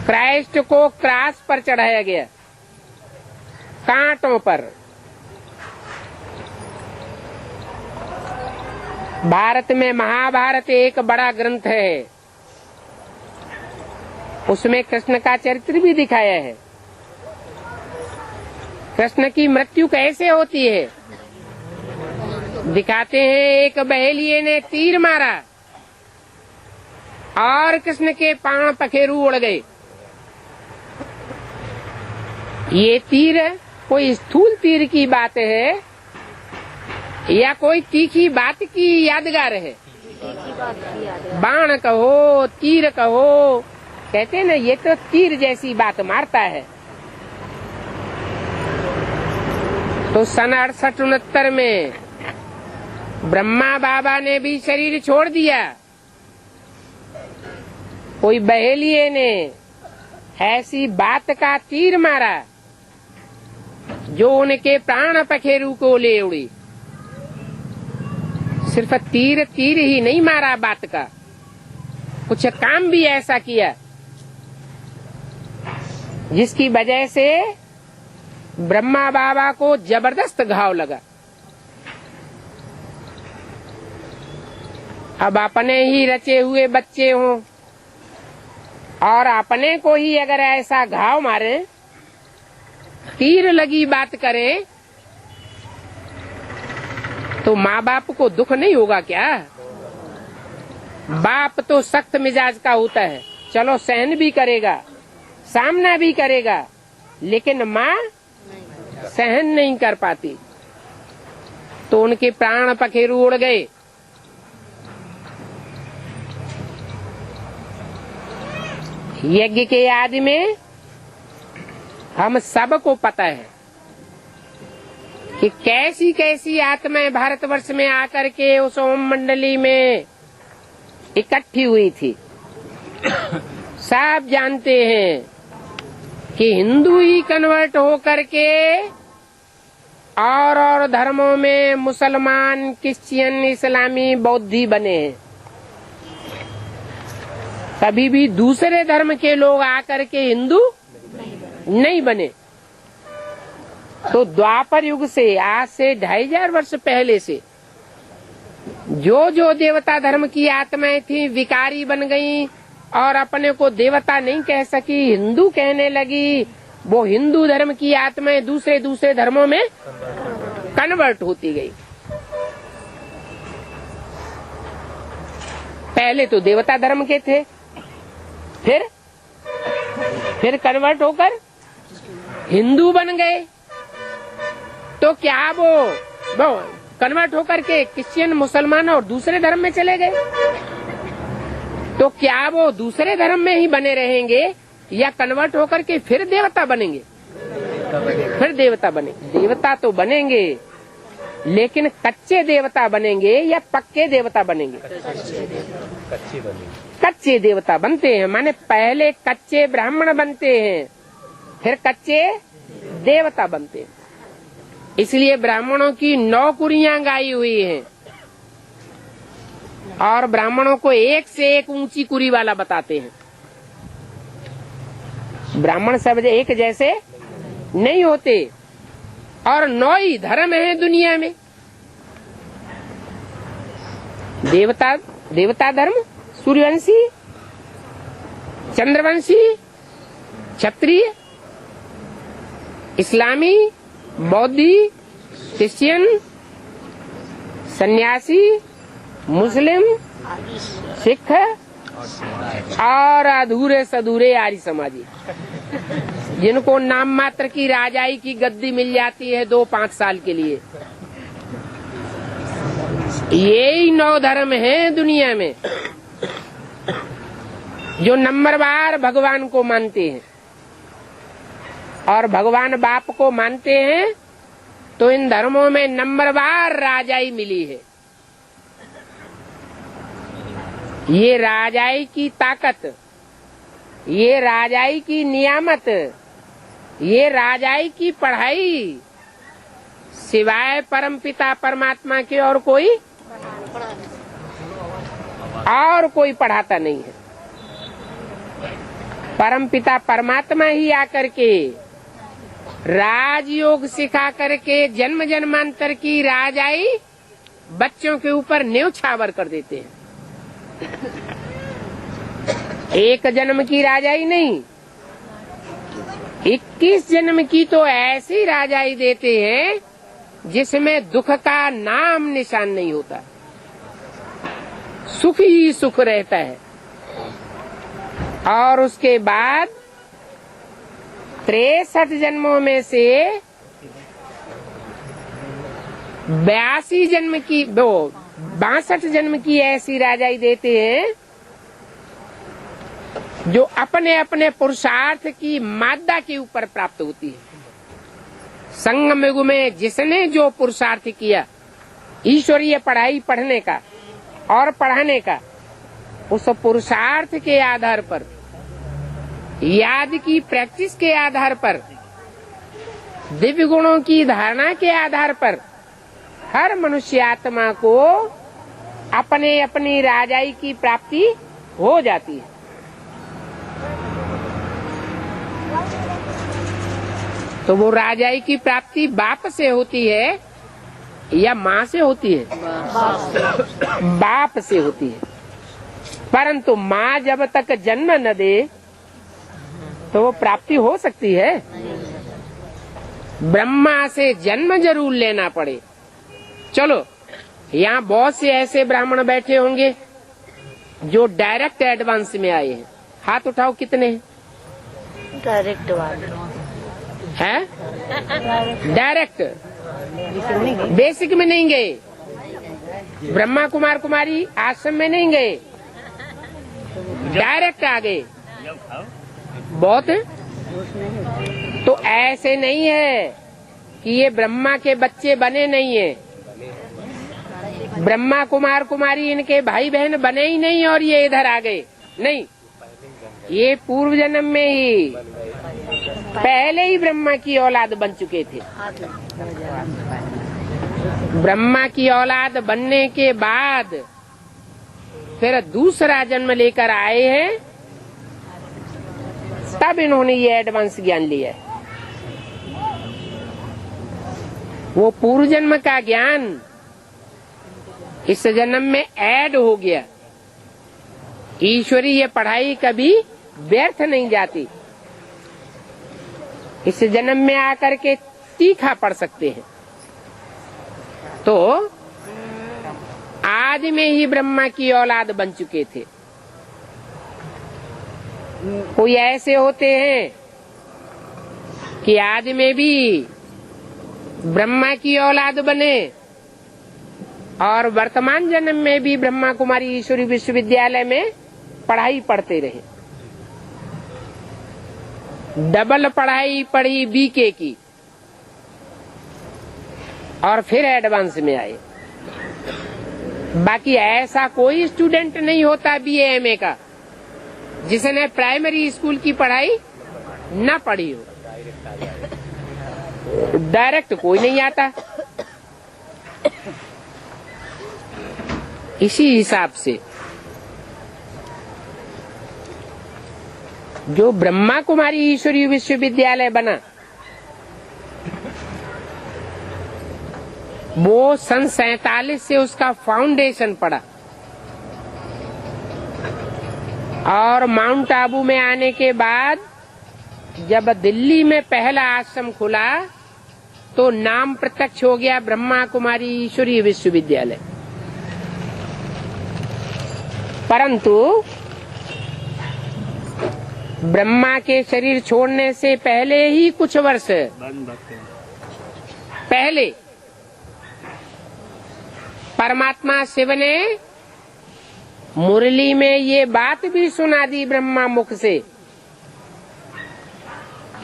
क्राइस्ट को क्रॉस पर चढ़ाया गया, कांटों पर। भारत में महाभारत एक बड़ा ग्रंथ है, उसमें कृष्ण का चरित्र भी दिखाया है। कृष्ण की मृत्यु कैसे होती है दिखाते हैं। एक बहेलिये ने तीर मारा और कृष्ण के पांव पखेरु उड़ गए। ये तीर कोई स्थूल तीर की बात है या कोई तीखी बात की यादगार है? बाण कहो, तीर कहो, कहते ना ये तो तीर जैसी बात मारता है। तो सन 68-69 में ब्रह्मा बाबा ने भी शरीर छोड़ दिया। कोई बहेलिये ने ऐसी बात का तीर मारा जो उनके प्राण पखेरु को ले उड़ी। सिर्फ तीर ही नहीं मारा, बात का कुछ काम भी ऐसा किया जिसकी वजह से ब्रह्मा बाबा को जबरदस्त घाव लगा। अब अपने ही रचे हुए बच्चे हों और अपने को ही अगर ऐसा घाव मारे, तीर लगी बात करें, तो माँ बाप को दुख नहीं होगा क्या? बाप तो सख्त मिजाज का होता है, चलो सहन भी करेगा, सामना भी करेगा, लेकिन माँ सहन नहीं कर पाती। तो उनके प्राण पखेरु उड़ गए। यज्ञ के आदि में हम सबको पता है कि कैसी कैसी आत्माएं भारतवर्ष में आकर के उस ओम मंडली में इकट्ठी हुई थी। सब जानते हैं कि हिंदू ही कन्वर्ट हो करके और धर्मों में मुसलमान, क्रिश्चियन, इस्लामी, बौद्धी बने हैं। कभी भी दूसरे धर्म के लोग आकर के हिंदू नहीं बने। तो द्वापर युग से, आज से 2500 वर्ष पहले से जो जो देवता धर्म की आत्माएं थी विकारी बन गईं और अपने को देवता नहीं कह सकी, हिंदू कहने लगी। वो हिंदू धर्म की आत्माएं दूसरे धर्मों में कन्वर्ट होती गई। पहले तो देवता धर्म के थे, फिर कन्वर्ट होकर हिंदू बन गए। तो क्या वो कन्वर्ट होकर के क्रिश्चियन, मुसलमान और दूसरे धर्म में चले गए? तो क्या वो दूसरे धर्म में ही बने रहेंगे या कन्वर्ट होकर के फिर देवता बनेंगे? फिर देवता बनेंगे। देवता तो बनेंगे, लेकिन कच्चे देवता बनेंगे या पक्के देवता बनेंगे? कच्चे देवता बनते हैं, माने पहले कच्चे ब्राह्मण बनते हैं, फिर कच्चे देवता बनते हैं। इसलिए ब्राह्मणों की 9 कुरियां गाई हुई हैं और ब्राह्मणों को एक से एक ऊंची कुरी वाला बताते हैं। ब्राह्मण सब एक जैसे नहीं होते और 9 ही धर्म है दुनिया में। देवता देवता धर्म, सूर्यवंशी, चंद्रवंशी, क्षत्रिय, इस्लामी, बौद्धी, क्रिश्चियन, सन्यासी, मुस्लिम, सिख और अधूरे सधूरे आर्य समाजी, जिनको नाम मात्र की राजाई की गद्दी मिल जाती है 2-5 साल के लिए। यही 9 धर्म हैं दुनिया में जो नंबरवार भगवान को मानते हैं और भगवान बाप को मानते हैं, तो इन धर्मों में नंबरवार राजाई मिली है। ये राजाई की ताकत, ये राजाई की नियामत, ये राजाई की पढ़ाई सिवाय परमपिता परमात्मा के और कोई पढ़ाता नहीं है। परमपिता परमात्मा ही आकर के राजयोग सिखा करके जन्म जन्मांतर की राजाई बच्चों के ऊपर न्योछावर कर देते हैं। एक जन्म की राजाई नहीं, 21 जन्म की तो ऐसी राजाई देते हैं जिसमें दुख का नाम निशान नहीं होता, सुख ही सुख रहता है। और उसके बाद 63 जन्मों में से 62 जन्म की ऐसी राजाई देते हैं जो अपने अपने पुरुषार्थ की मादा के ऊपर प्राप्त होती है। संगम युग में जिसने जो पुरुषार्थ किया ईश्वरीय पढ़ाई पढ़ने का और पढ़ाने का, उस पुरुषार्थ के आधार पर, याद की प्रैक्टिस के आधार पर, दिव्य गुणों की धारणा के आधार पर हर मनुष्य आत्मा को अपने अपनी राजाई की प्राप्ति हो जाती है। तो वो राजाई की प्राप्ति बाप से होती है या माँ से होती है? बाप से होती है। परंतु माँ जब तक जन्म न दे तो वो प्राप्ति हो सकती है? ब्रह्मा से जन्म जरूर लेना पड़े। चलो, यहाँ बहुत से ऐसे ब्राह्मण बैठे होंगे जो डायरेक्ट एडवांस में आए हैं। हाथ उठाओ, कितने हैं? डायरेक्ट वाले है? डायरेक्ट, बेसिक में नहीं गए, ब्रह्मा कुमार कुमारी आश्रम में नहीं गए, डायरेक्ट आ गए। बहुत है। तो ऐसे नहीं है कि ये ब्रह्मा के बच्चे बने नहीं है, ब्रह्मा कुमार कुमारी इनके भाई बहन बने ही नहीं और ये इधर आ गए, नहीं। ये पूर्व जन्म में ही पहले ही ब्रह्मा की औलाद बन चुके थे। ब्रह्मा की औलाद बनने के बाद फिर दूसरा जन्म लेकर आए हैं, तब इन्होंने ये एडवांस ज्ञान लिया है। वो पूर्व जन्म का ज्ञान इस जन्म में ऐड हो गया। ईश्वरीय पढ़ाई कभी व्यर्थ नहीं जाती। इस जन्म में आकर के तीखा पढ़ सकते हैं। तो आज में ही ब्रह्मा की औलाद बन चुके थे। कोई ऐसे होते हैं कि आज में भी ब्रह्मा की औलाद बने और वर्तमान जन्म में भी ब्रह्मा कुमारी ईश्वरी विश्वविद्यालय में पढ़ाई पढ़ते रहे। डबल पढ़ाई पढ़ी बीके की और फिर एडवांस में आए। बाकी ऐसा कोई स्टूडेंट नहीं होता बीए एमए का जिसने प्राइमरी स्कूल की पढ़ाई न पढ़ी हो। डायरेक्ट कोई नहीं आता। इसी हिसाब से जो ब्रह्मा कुमारी ईश्वरीय विश्वविद्यालय बना, वो सन 47 से उसका फाउंडेशन पड़ा। और माउंट आबू में आने के बाद जब दिल्ली में पहला आश्रम खुला तो नाम प्रत्यक्ष हो गया ब्रह्मा कुमारी ईश्वरीय विश्वविद्यालय। परंतु ब्रह्मा के शरीर छोड़ने से पहले ही कुछ वर्ष पहले परमात्मा शिव ने मुरली में ये बात भी सुना दी ब्रह्मा मुख से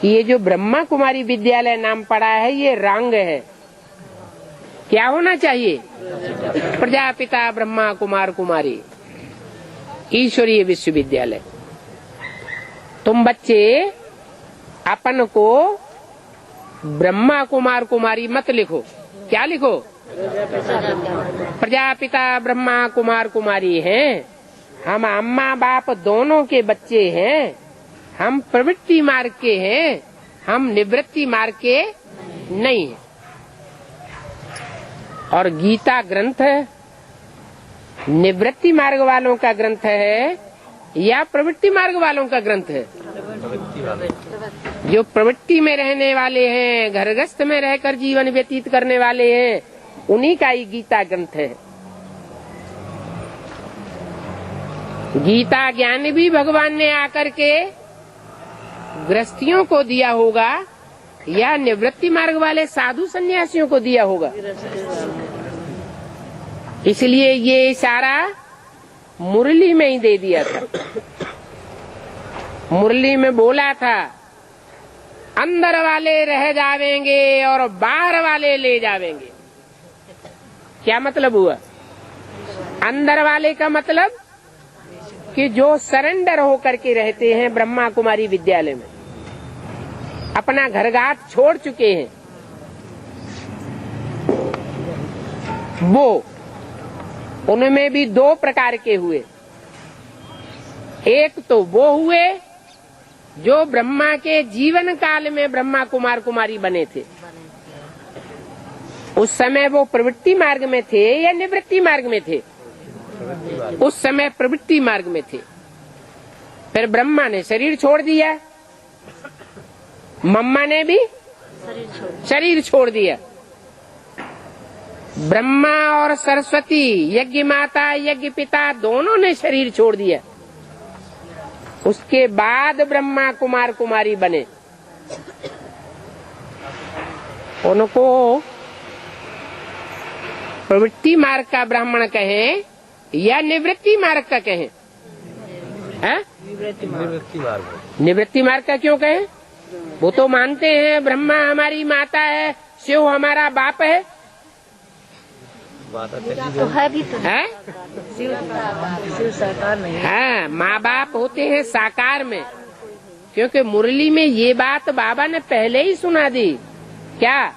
कि ये जो ब्रह्मा कुमारी विद्यालय नाम पड़ा है ये रंग है। क्या होना चाहिए? प्रजापिता ब्रह्मा कुमार कुमारी ईश्वरीय विश्वविद्यालय। तुम बच्चे अपन को ब्रह्मा कुमार कुमारी मत लिखो। क्या लिखो? प्रजापिता ब्रह्मा कुमार कुमारी हैं। हम अम्मा बाप दोनों के बच्चे हैं। हम प्रवृत्ति मार्ग के हैं, हम निवृत्ति मार्ग के नहीं हैं। और गीता ग्रंथ निवृत्ति मार्ग वालों का ग्रंथ है या प्रवृत्ति मार्ग वालों का ग्रंथ है? जो प्रवृत्ति में रहने वाले हैं, घरगृहस्थ में रहकर जीवन व्यतीत करने वाले हैं, उन्हीं का ही गीता ग्रंथ है। गीता ज्ञान भी भगवान ने आकर के गृहस्थियों को दिया होगा या निवृत्ति मार्ग वाले साधु सन्यासियों को दिया होगा। इसलिए ये इशारा मुरली में ही दे दिया था। मुरली में बोला था अंदर वाले रह जावेंगे और बाहर वाले ले जावेंगे। क्या मतलब हुआ? अंदर वाले का मतलब कि जो सरेंडर होकर के रहते हैं ब्रह्मा कुमारी विद्यालय में, अपना घरघाट छोड़ चुके हैं, वो उनमें भी दो प्रकार के हुए। एक तो वो हुए जो ब्रह्मा के जीवन काल में ब्रह्मा कुमार कुमारी बने थे। उस समय वो प्रवृत्ति मार्ग में थे या निवृत्ति मार्ग में थे? उस समय प्रवृत्ति मार्ग में थे। फिर ब्रह्मा ने शरीर छोड़ दिया, मम्मा ने भी शरीर छोड़ दिया। ब्रह्मा और सरस्वती, यज्ञ माता यज्ञ पिता, दोनों ने शरीर छोड़ दिया। उसके बाद ब्रह्मा कुमार कुमारी बने। उनको प्रवृत्ति मार्ग का ब्राह्मण कहें या निवृत्ति मार्ग का कहें? निवृत्ति मार्ग का क्यों कहें? वो तो मानते हैं ब्रह्मा हमारी माता है, शिव हमारा बाप है। तो है भी तो है। शिव साकार नहीं। हाँ, माँ बाप होते हैं साकार में। क्योंकि मुरली में ये बात बाबा ने पहले ही सुना दी। क्या?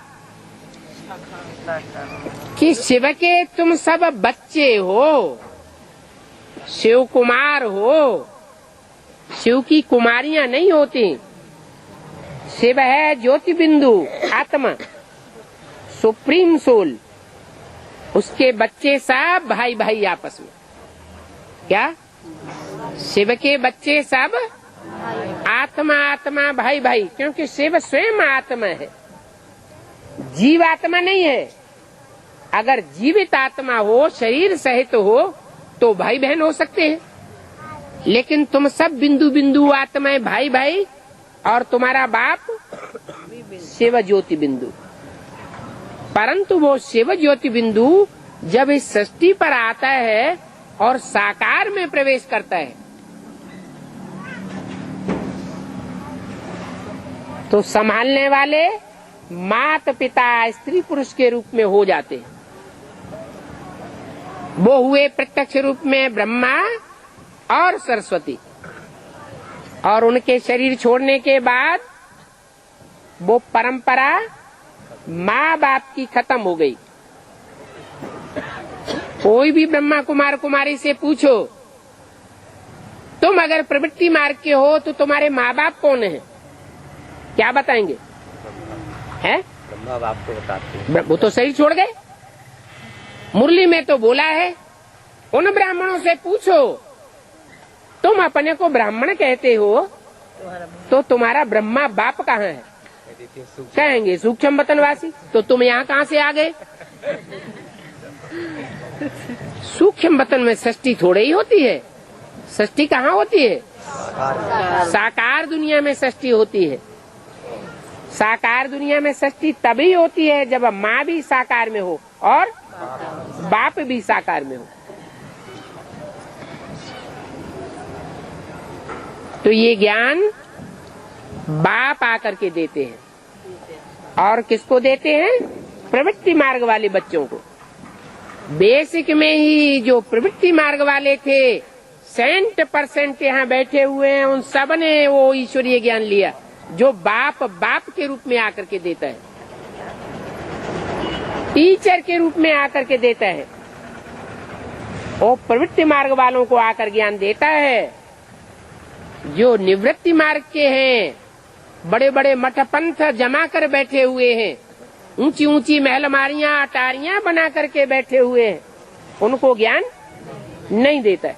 कि शिव के तुम सब बच्चे हो, शिव कुमार हो। शिव की कुमारियां नहीं होती। शिव है ज्योति बिंदु, आत्मा, सुप्रीम सोल। उसके बच्चे सब भाई भाई आपस में। क्या? शिव के बच्चे सब आत्मा आत्मा भाई भाई। क्योंकि शिव स्वयं आत्मा है, जीव आत्मा नहीं है। अगर जीवित आत्मा हो, शरीर सहित हो, तो भाई बहन हो सकते हैं। लेकिन तुम सब बिंदु बिंदु आत्माएं भाई भाई, और तुम्हारा बाप शिव ज्योति बिंदु। परंतु वो शिव ज्योति बिंदु जब इस सृष्टि पर आता है और साकार में प्रवेश करता है, तो संभालने वाले माता पिता स्त्री पुरुष के रूप में हो जाते हैं। वो हुए प्रत्यक्ष रूप में ब्रह्मा और सरस्वती। और उनके शरीर छोड़ने के बाद वो परंपरा माँ बाप की खत्म हो गई। कोई भी ब्रह्मा कुमार कुमारी से पूछो, तुम अगर प्रवृत्ति मार्ग के हो तो तुम्हारे माँ बाप कौन है? क्या बताएंगे? हैं? ब्रह्मा बाप को बताते हैं। वो तो शरीर छोड़ गए। मुरली में तो बोला है, उन ब्राह्मणों से पूछो तुम अपने को ब्राह्मण कहते हो, तो तुम्हारा ब्रह्मा बाप कहाँ है? कहेंगे सूक्ष्म वतनवासी। तो तुम यहाँ कहाँ से आ गए? सूक्ष्म वतन में सृष्टि थोड़ी ही होती है। सृष्टि कहाँ होती है? साकार दुनिया में सृष्टि होती है। साकार दुनिया में सृष्टि तभी होती है जब माँ भी साकार में हो और बाप भी साकार में हो। तो ये ज्ञान बाप आकर के देते हैं। और किसको देते हैं? प्रवृत्ति मार्ग वाले बच्चों को। बेसिक में ही जो प्रवृत्ति मार्ग वाले थे 100% यहाँ बैठे हुए हैं, उन सब ने वो ईश्वरीय ज्ञान लिया जो बाप के रूप में आकर के देता है, टीचर के रूप में आकर के देता है। वो प्रवृत्ति मार्ग वालों को आकर ज्ञान देता है। जो निवृत्ति मार्ग के हैं, बड़े बड़े मठ पंथ जमा कर बैठे हुए हैं, ऊंची ऊंची महलमारियां अटारियां बना करके बैठे हुए हैं, उनको ज्ञान नहीं देता है।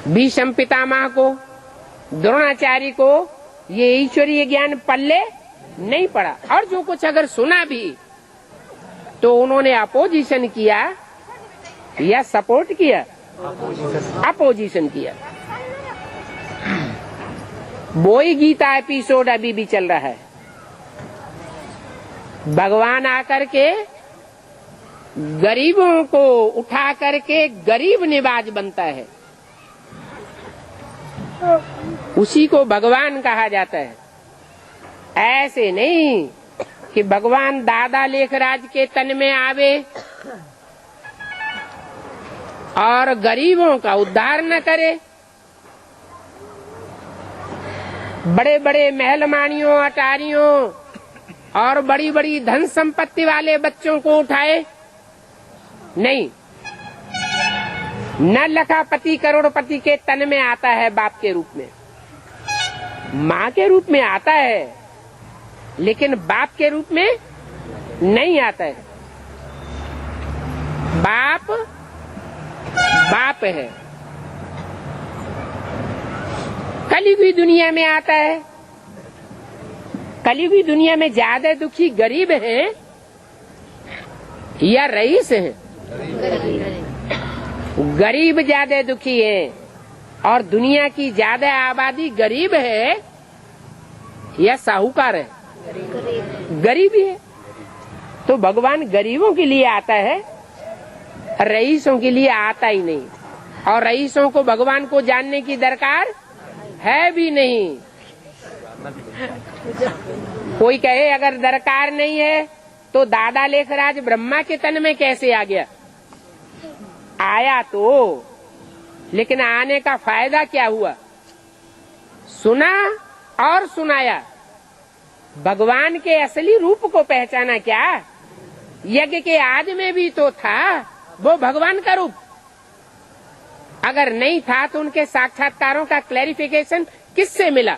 भीष्म पितामह को, द्रोणाचार्य को ये ईश्वरीय ज्ञान पल्ले नहीं पड़ा। और जो कुछ अगर सुना भी तो उन्होंने अपोजिशन किया या सपोर्ट किया? अपोजिशन किया। वो ही गीता एपिसोड अभी भी चल रहा है। भगवान आकर के गरीबों को उठा करके गरीब निवाज बनता है, उसी को भगवान कहा जाता है। ऐसे नहीं कि भगवान दादा लेखराज के तन में आवे और गरीबों का उद्धार न करे, बड़े बड़े महलमानियों अटारियों और बड़ी बड़ी धन संपत्ति वाले बच्चों को उठाए। नहीं, न लखापति करोड़पति के तन में आता है बाप के रूप में, माँ के रूप में आता है, लेकिन बाप के रूप में नहीं आता है। बाप बाप है। कलयुगी दुनिया में आता है। कलयुगी दुनिया में ज्यादा दुखी गरीब हैं या रईस हैं? गरीब ज्यादा दुखी है। और दुनिया की ज्यादा आबादी गरीब है या साहूकार है? गरीब है। तो भगवान गरीबों के लिए आता है, रईसों के लिए आता ही नहीं। और रईसों को भगवान को जानने की दरकार है भी नहीं। कोई कहे अगर दरकार नहीं है तो दादा लेखराज ब्रह्मा के तन में कैसे आ गया? आया तो, लेकिन आने का फायदा क्या हुआ? सुना और सुनाया। भगवान के असली रूप को पहचाना क्या? यज्ञ के आदि में भी तो था वो भगवान का रूप। अगर नहीं था तो उनके साक्षात्कारों का क्लैरिफिकेशन किससे मिला?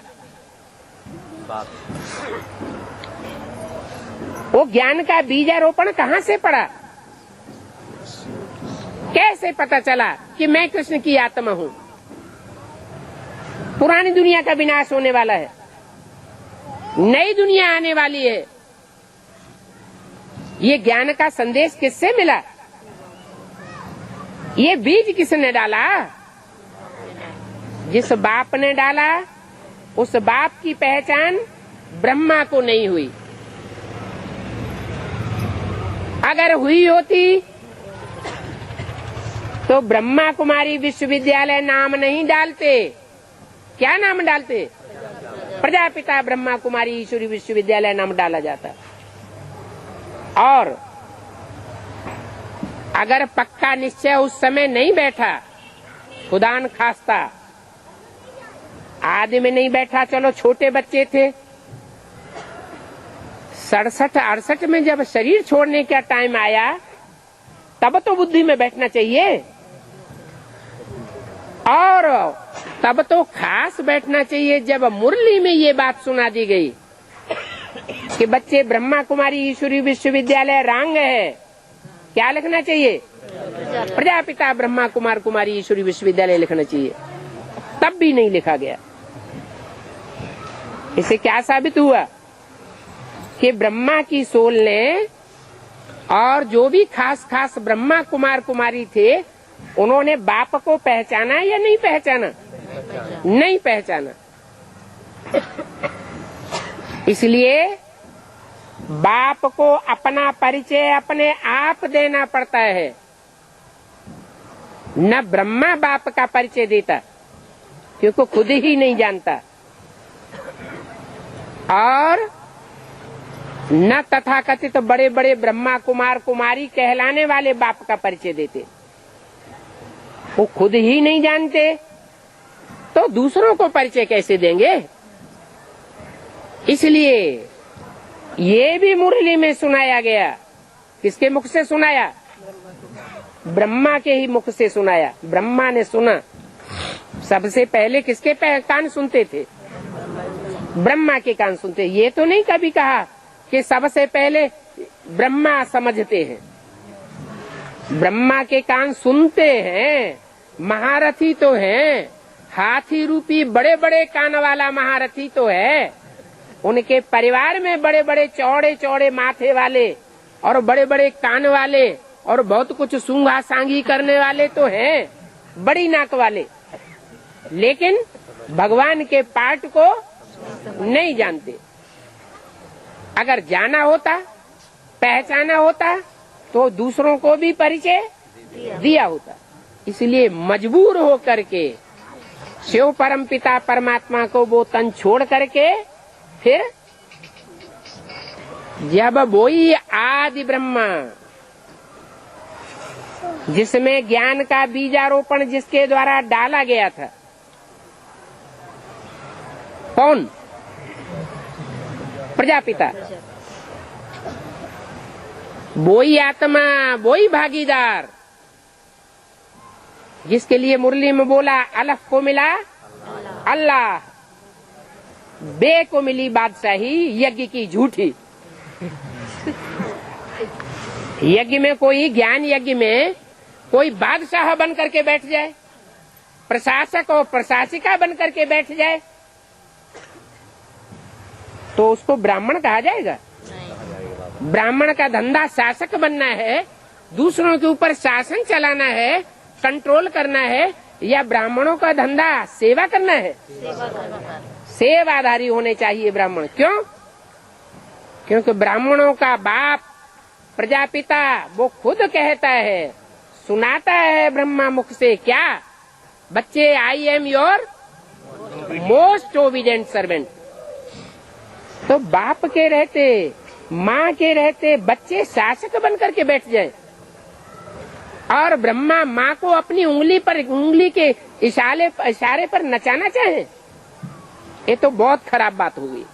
वो ज्ञान का बीजारोपण कहाँ से पड़ा? कैसे पता चला कि मैं कृष्ण की आत्मा हूँ? पुरानी दुनिया का विनाश होने वाला है, नई दुनिया आने वाली है। ये ज्ञान का संदेश किससे मिला? ये बीज किसने डाला? जिस बाप ने डाला उस बाप की पहचान ब्रह्मा को नहीं हुई। अगर हुई होती तो ब्रह्मा कुमारी विश्वविद्यालय नाम नहीं डालते। क्या नाम डालते? प्रजापिता ब्रह्मा कुमारी ईश्वरी विश्वविद्यालय नाम डाला जाता। और अगर पक्का निश्चय उस समय नहीं बैठा, खुदा न खास्ता आदि में नहीं बैठा, चलो छोटे बच्चे थे, 67-68 में जब शरीर छोड़ने का टाइम आया तब तो बुद्धि में बैठना चाहिए। और तब तो खास बैठना चाहिए जब मुरली में ये बात सुना दी गई कि बच्चे ब्रह्मा कुमारी ईश्वरी विश्वविद्यालय रांग है। क्या लिखना चाहिए? प्रजापिता ब्रह्मा कुमार कुमारी ईश्वरी विश्वविद्यालय लिखना चाहिए, तब भी नहीं लिखा गया। इससे क्या साबित हुआ कि ब्रह्मा की सोल ने और जो भी खास खास ब्रह्मा कुमार कुमारी थे, उन्होंने बाप को पहचाना या नहीं पहचाना? नहीं पहचाना। इसलिए बाप को अपना परिचय अपने आप देना पड़ता है। न ब्रह्मा बाप का परिचय देता, क्योंकि खुद ही नहीं जानता, और न तथाकथित बड़े बड़े ब्रह्मा कुमार कुमारी कहलाने वाले बाप का परिचय देते। वो खुद ही नहीं जानते तो दूसरों को परिचय कैसे देंगे? इसलिए ये भी मुरली में सुनाया गया। किसके मुख से सुनाया? ब्रह्मा के ही मुख से सुनाया। ब्रह्मा ने सुना। सबसे पहले किसके कान सुनते थे? ब्रह्मा के कान सुनते। ये तो नहीं कभी कहा कि सबसे पहले ब्रह्मा समझते हैं। ब्रह्मा के कान सुनते हैं। महारथी तो हैं, हाथी रूपी बड़े बड़े कान वाला महारथी तो है। उनके परिवार में बड़े बड़े चौड़े चौड़े माथे वाले और बड़े बड़े कान वाले और बहुत कुछ सूंघा सांघी करने वाले तो हैं, बड़ी नाक वाले, लेकिन भगवान के पाठ को नहीं जानते। अगर जाना होता, पहचाना होता, तो दूसरों को भी परिचय दिया होता। इसलिए मजबूर हो करके शिव परमपिता परमात्मा को वो तन छोड़ करके फिर जब वही आदि ब्रह्मा, जिसमें ज्ञान का बीजारोपण जिसके द्वारा डाला गया था, कौन? प्रजापिता। वही आत्मा, वही भागीदार, जिसके लिए मुरली में बोला अलफ को मिला अल्लाह, बे को मिली बादशाही, यज्ञ की झूठी। यज्ञ में कोई, ज्ञान यज्ञ में कोई बादशाह बन करके बैठ जाए, प्रशासक और प्रशासिका बन करके बैठ जाए, तो उसको ब्राह्मण कहा जाएगा? ब्राह्मण का धंधा शासक बनना है, दूसरों के ऊपर शासन चलाना है, कंट्रोल करना है, या ब्राह्मणों का धंधा सेवा करना है? सेवाधारी होने चाहिए ब्राह्मण। क्यों? क्योंकि ब्राह्मणों का बाप प्रजापिता वो खुद कहता है, सुनाता है ब्रह्मा मुख से, क्या? बच्चे, I am your most obedient servant. तो बाप के रहते, माँ के रहते बच्चे शासक बन करके बैठ जाए और ब्रह्मा माँ को अपनी उंगली के इशारे पर नचाना चाहे, ये तो बहुत खराब बात हुई।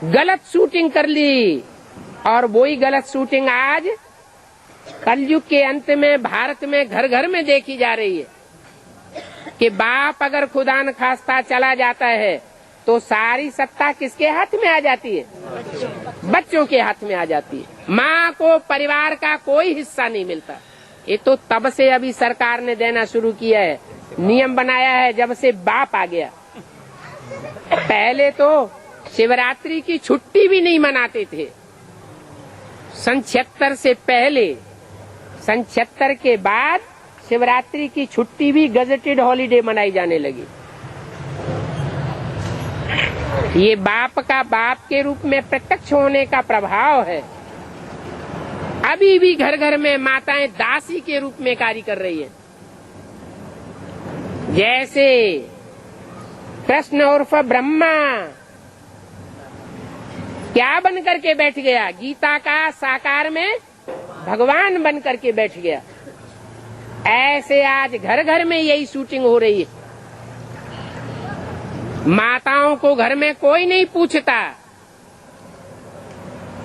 गलत शूटिंग कर ली, और वही गलत शूटिंग आज कलयुग के अंत में भारत में घर घर में देखी जा रही है कि बाप अगर खुदा न खास्ता चला जाता है तो सारी सत्ता किसके हाथ में आ जाती है? बच्चों के हाथ में आ जाती है। माँ को परिवार का कोई हिस्सा नहीं मिलता। ये तो तब से अभी सरकार ने देना शुरू किया है, नियम बनाया है जब से बाप आ गया। पहले तो शिवरात्रि की छुट्टी भी नहीं मनाते थे। सन 76 से पहले, सन 76 के बाद शिवरात्रि की छुट्टी भी गजेटेड हॉलीडे मनाई जाने लगी। ये बाप का बाप के रूप में प्रत्यक्ष होने का प्रभाव है। अभी भी घर घर में माताएं दासी के रूप में कार्य कर रही हैं। जैसे कृष्ण उर्फ ब्रह्मा क्या बन करके बैठ गया? गीता का साकार में भगवान बन करके बैठ गया। ऐसे आज घर घर में यही शूटिंग हो रही है। माताओं को घर में कोई नहीं पूछता।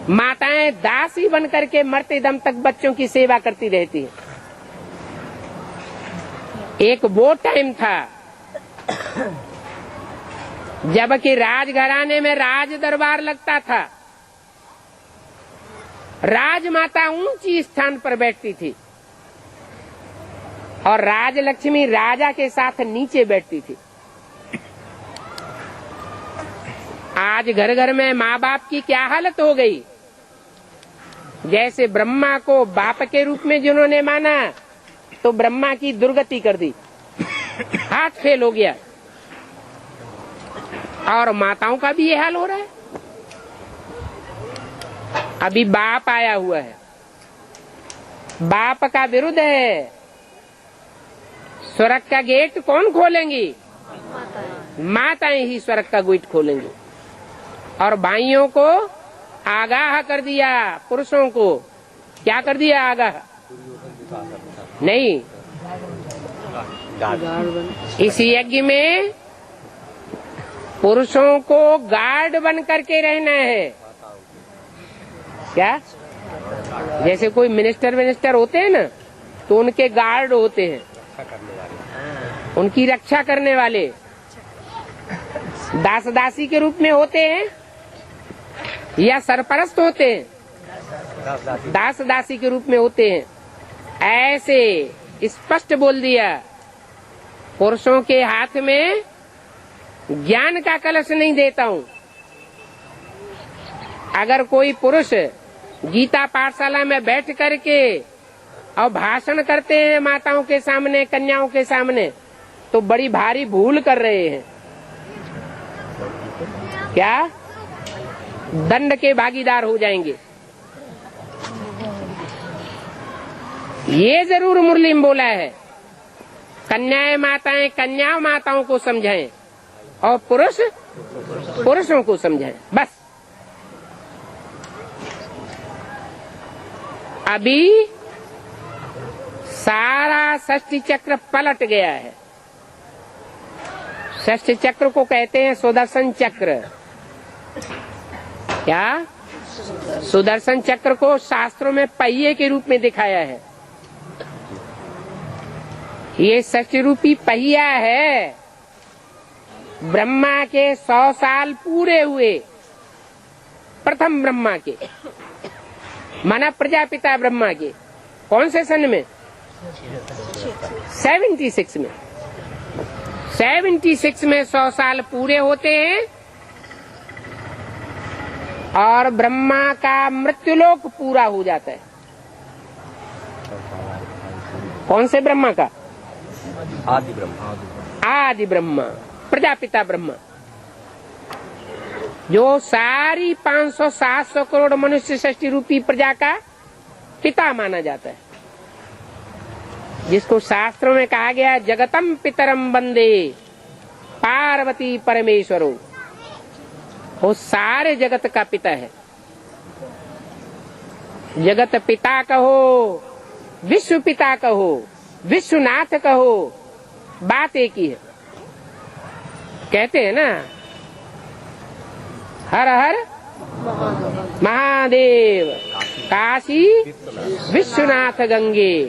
माताएं दासी बन करके मरते दम तक बच्चों की सेवा करती रहती है। एक वो टाइम था जबकि राजघराने में राज दरबार लगता था। राजमाता ऊंची स्थान पर बैठती थी। और राजलक्ष्मी राजा के साथ नीचे बैठती थी। आज घर घर में माँ बाप की क्या हालत हो गई। जैसे ब्रह्मा को बाप के रूप में जिन्होंने माना तो ब्रह्मा की दुर्गति कर दी, हाथ फेल हो गया। और माताओं का भी ये हाल हो रहा है। अभी बाप आया हुआ है, बाप का विरुद्ध है। स्वर्ग का गेट कौन खोलेंगी? माताएं ही स्वर्ग का गेट खोलेंगी। और भाइयों को आगाह कर दिया, पुरुषों को क्या कर दिया? आगाह नहीं। इस यज्ञ में पुरुषों को गार्ड बन करके रहना है। क्या? जैसे कोई मिनिस्टर होते हैं ना, तो उनके गार्ड होते हैं, उनकी रक्षा करने वाले। दास दासी के रूप में होते हैं या सरपरस्त होते हैं? दास दासी के रूप में होते हैं। ऐसे स्पष्ट बोल दिया, पुरुषों के हाथ में ज्ञान का कलश नहीं देता हूँ। अगर कोई पुरुष गीता पाठशाला में बैठ करके और भाषण करते हैं माताओं के सामने, कन्याओं के सामने, तो बड़ी भारी भूल कर रहे हैं। क्या? दंड के भागीदार हो जाएंगे। ये जरूर मुरली में बोला है, कन्याएं माताएं कन्या माताओं को समझाएं और पुरुष पुरुषों को समझाएं। बस अभी सारा षष्ठी चक्र पलट गया है। षष्ठी चक्र को कहते हैं सुदर्शन चक्र। क्या? सुदर्शन चक्र को शास्त्रों में पहिए के रूप में दिखाया है। ये षष्ठी रूपी पहिया है। ब्रह्मा के 100 साल पूरे हुए, प्रथम ब्रह्मा के, माना प्रजापिता ब्रह्मा के। कौन से सन में? 76 में। 76 में 100 साल पूरे होते हैं और ब्रह्मा का मृत्युलोक पूरा हो जाता है। कौन से ब्रह्मा का? आदि ब्रह्मा। आदि ब्रह्मा, प्रजापिता ब्रह्मा, जो सारी 500-700 करोड़ मनुष्य सृष्टि रूपी प्रजा का पिता माना जाता है, जिसको शास्त्रों में कहा गया जगतम पितरम वंदे पार्वती परमेश्वरो। वो सारे जगत का पिता है। जगत पिता कहो, विश्व पिता कहो, विश्वनाथ कहो, बात एक ही है। कहते हैं ना, हर हर महादेव, काशी विश्वनाथ गंगे।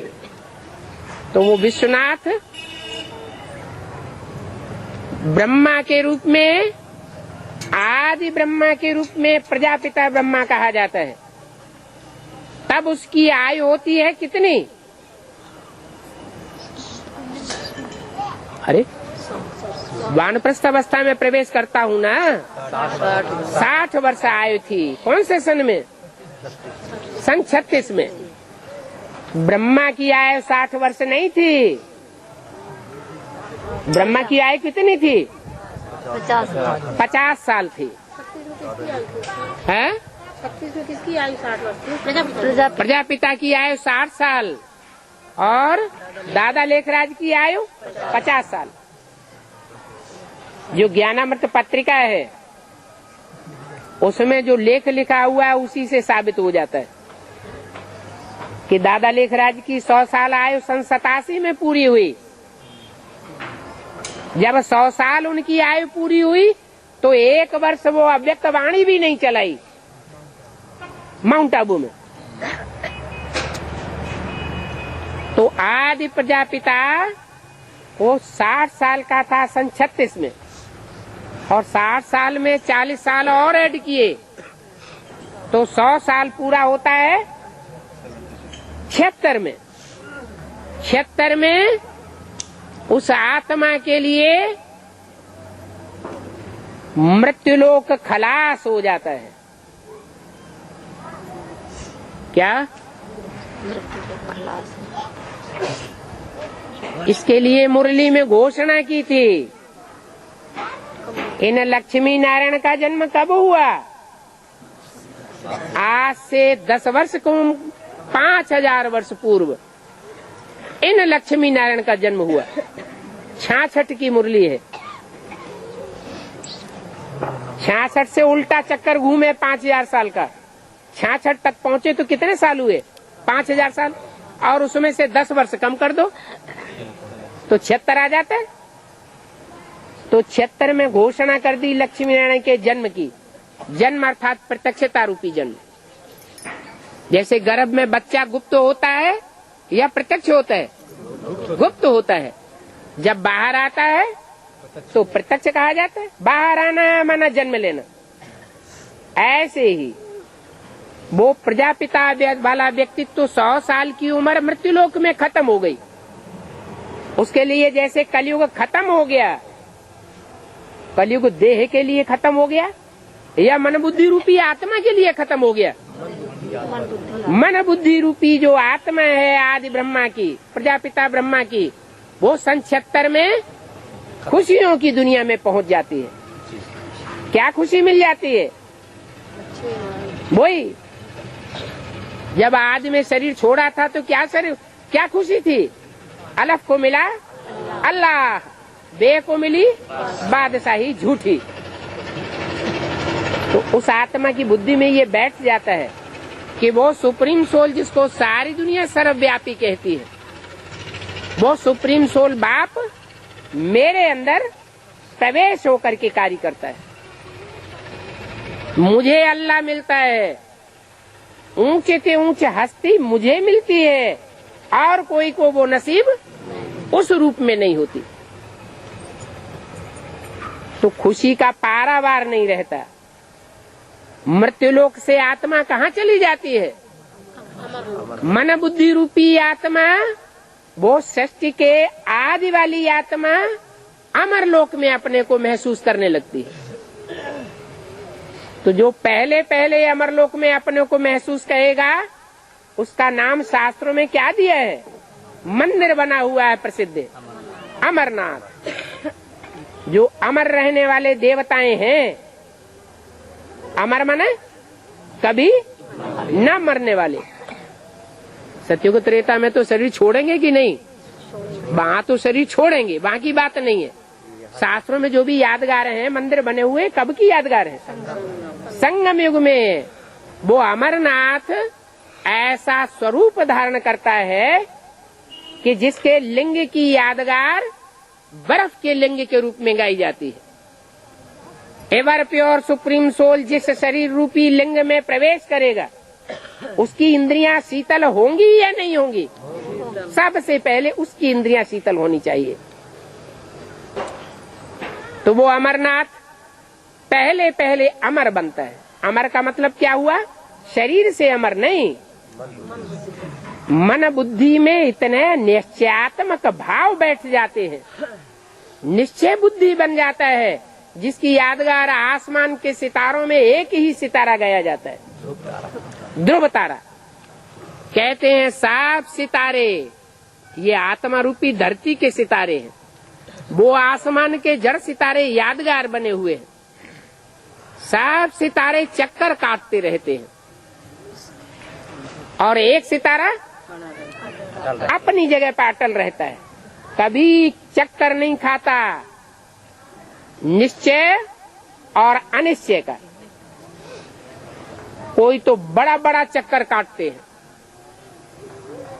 तो वो विश्वनाथ ब्रह्मा के रूप में, आदि ब्रह्मा के रूप में प्रजापिता ब्रह्मा कहा जाता है। तब उसकी आयु होती है कितनी? अरे वानप्रस्थ अवस्था में प्रवेश करता हूँ ना, 60 वर्ष आयु थी। कौन से सन में? सन 36 में। ब्रह्मा की आयु 60 वर्ष नहीं थी। ब्रह्मा की आयु कितनी थी? 50 साल थी। है? किसकी आयु 60 वर्ष? प्रजापिता की आयु 60 साल और दादा लेखराज की आयु 50 साल। जो ज्ञानामृत पत्रिका है उसमें जो लेख लिखा हुआ है उसी से साबित हो जाता है कि दादा लेखराज की 100 साल आयु सन 87 में पूरी हुई। जब 100 साल उनकी आयु पूरी हुई तो 1 वर्ष वो अव्यक्त वाणी भी नहीं चलाई माउंट आबू में। तो आदि प्रजापिता वो 60 साल का था सन 36 में, और 60 साल में 40 साल और ऐड किए तो 100 साल पूरा होता है 76 में। 76 में उस आत्मा के लिए मृत्युलोक खलास हो जाता है। क्या? इसके लिए मुरली में घोषणा की थी। इन लक्ष्मी नारायण का जन्म कब हुआ? आज से 10 वर्ष को 5000 वर्ष पूर्व इन लक्ष्मी नारायण का जन्म हुआ। 66 की मुरली है। 66 से उल्टा चक्कर घूमे 5000 साल का। 66 तक पहुंचे तो कितने साल हुए? 5000 साल। और उसमें से 10 वर्ष कम कर दो तो 76 आ जाता है। तो 76 में घोषणा कर दी लक्ष्मी नारायण के जन्म की। जन्म अर्थात प्रत्यक्षता रूपी जन्म। जैसे गर्भ में बच्चा गुप्त होता है या प्रत्यक्ष होता है? गुप्त होता है। जब बाहर आता है तो प्रत्यक्ष कहा जाता है। बाहर आना माना जन्म लेना। ऐसे ही वो प्रजापिता वाला व्यक्तित्व 100 साल की उम्र मृत्युलोक में खत्म हो गई। उसके लिए जैसे कलयुग खत्म हो गया, कलयुग देह के लिए खत्म हो गया या मन बुद्धि रूपी आत्मा के लिए खत्म हो गया? मन बुद्धि रूपी जो आत्मा है आदि ब्रह्मा की, प्रजापिता ब्रह्मा की, वो सन 76 में खुशियों की दुनिया में पहुंच जाती है। क्या खुशी मिल जाती है? वही जब आदि में शरीर छोड़ा था तो क्या खुशी थी? अलफ को मिला अल्लाह, बे को मिली बादशाही झूठी। तो उस आत्मा की बुद्धि में ये बैठ जाता है कि वो सुप्रीम सोल, जिसको सारी दुनिया सर्वव्यापी कहती है, वो सुप्रीम सोल बाप मेरे अंदर प्रवेश होकर के कार्य करता है। मुझे अल्लाह मिलता है, ऊंचे से ऊंचे हस्ती मुझे मिलती है, और कोई को वो नसीब उस रूप में नहीं होती। तो खुशी का पारावार नहीं रहता। मृत्युलोक से आत्मा कहाँ चली जाती है? मन बुद्धि रूपी आत्मा, वो सृष्टि के आदि वाली आत्मा अमर लोक में अपने को महसूस करने लगती है। तो जो पहले पहले अमरलोक में अपने को महसूस करेगा, उसका नाम शास्त्रों में क्या दिया है? मंदिर बना हुआ है प्रसिद्ध, अमरनाथ। जो अमर रहने वाले देवताएं हैं, अमर माने कभी न मरने वाले। सत्युग त्रेता में तो शरीर छोड़ेंगे कि नहीं? वहां तो शरीर छोड़ेंगे, वहां की बात नहीं है। शास्त्रों में जो भी यादगार हैं, मंदिर बने हुए, कब की यादगार है? संगम युग में। वो अमरनाथ ऐसा स्वरूप धारण करता है कि जिसके लिंग की यादगार बर्फ के लिंग के रूप में गाई जाती है। एवर प्योर सुप्रीम सोल जिस शरीर रूपी लिंग में प्रवेश करेगा, उसकी इंद्रियां शीतल होंगी या नहीं होंगी? सबसे पहले उसकी इंद्रियां शीतल होनी चाहिए। तो वो अमरनाथ पहले पहले अमर बनता है। अमर का मतलब क्या हुआ? शरीर से अमर नहीं, मन बुद्धि में इतने निश्चयात्मक भाव बैठ जाते हैं, निश्चय बुद्धि बन जाता है, जिसकी यादगार आसमान के सितारों में एक ही सितारा गाया जाता है, ध्रुव तारा। कहते हैं 7 सितारे ये आत्मा रूपी धरती के सितारे हैं। वो आसमान के जड़ सितारे यादगार बने हुए हैं। 7 सितारे चक्कर काटते रहते हैं और एक सितारा अपनी जगह पर अटल रहता है, कभी चक्कर नहीं खाता। निश्चय और अनिश्चय का। कोई तो बड़ा बड़ा चक्कर काटते हैं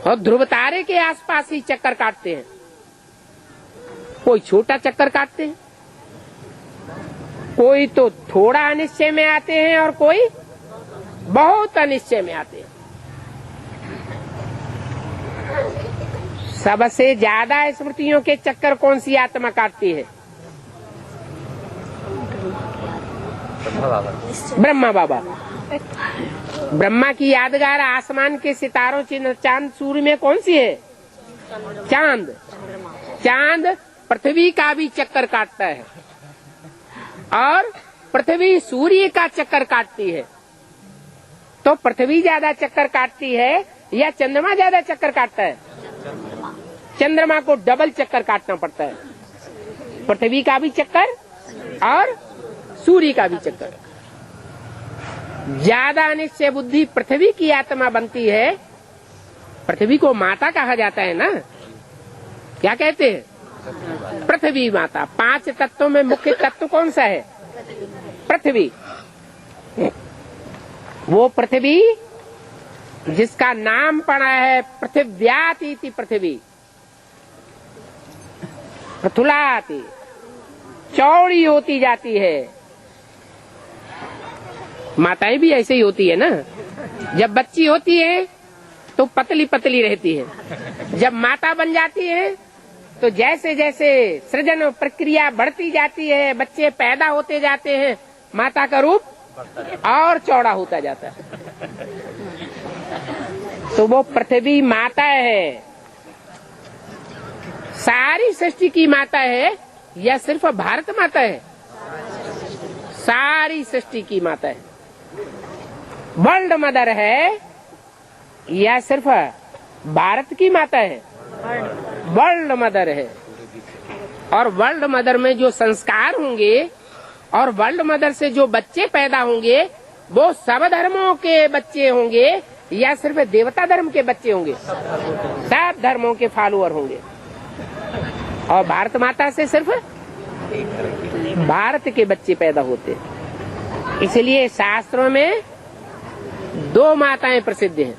और ध्रुव तारे के आसपास ही चक्कर काटते हैं, कोई छोटा चक्कर काटते हैं, कोई तो थोड़ा अनिश्चय में आते हैं और कोई बहुत अनिश्चय में आते हैं। सबसे ज्यादा स्मृतियों के चक्कर कौन सी आत्मा काटती है? ब्रह्मा बाबा। ब्रह्मा की यादगार आसमान के सितारों, चिन्ह, चांद, सूर्य में कौन सी है? चांद। चांद पृथ्वी का भी चक्कर काटता है और पृथ्वी सूर्य का चक्कर काटती है। तो पृथ्वी ज्यादा चक्कर काटती है या चंद्रमा ज्यादा चक्कर काटता है? चंद्रमा को डबल चक्कर काटना पड़ता है, पृथ्वी का भी चक्कर और सूर्य का भी चक्कर। ज्यादा निश्चय बुद्धि पृथ्वी की आत्मा बनती है। पृथ्वी को माता कहा जाता है ना, क्या कहते हैं? पृथ्वी माता। 5 तत्वों में मुख्य तत्व कौन सा है? पृथ्वी। वो पृथ्वी जिसका नाम पड़ा है पृथिव्याति इति पृथ्वी, पृथुलाति, चौड़ी होती जाती है। माताएं भी ऐसे ही होती है ना, जब बच्ची होती है तो पतली पतली रहती है, जब माता बन जाती है तो जैसे जैसे सृजन प्रक्रिया बढ़ती जाती है, बच्चे पैदा होते जाते हैं, माता का रूप और चौड़ा होता जाता है। तो वो पृथ्वी माता है, सारी सृष्टि की माता है या सिर्फ भारत माता है? सारी सृष्टि की माता है। वर्ल्ड मदर है या सिर्फ भारत की माता है? वर्ल्ड मदर है। और वर्ल्ड मदर में जो संस्कार होंगे और वर्ल्ड मदर से जो बच्चे पैदा होंगे वो सब धर्मों के बच्चे होंगे या सिर्फ देवता धर्म के बच्चे होंगे? सब धर्मों के फॉलोअर होंगे। और भारत माता से सिर्फ भारत के बच्चे पैदा होते। इसलिए शास्त्रों में 2 माताएं प्रसिद्ध हैं।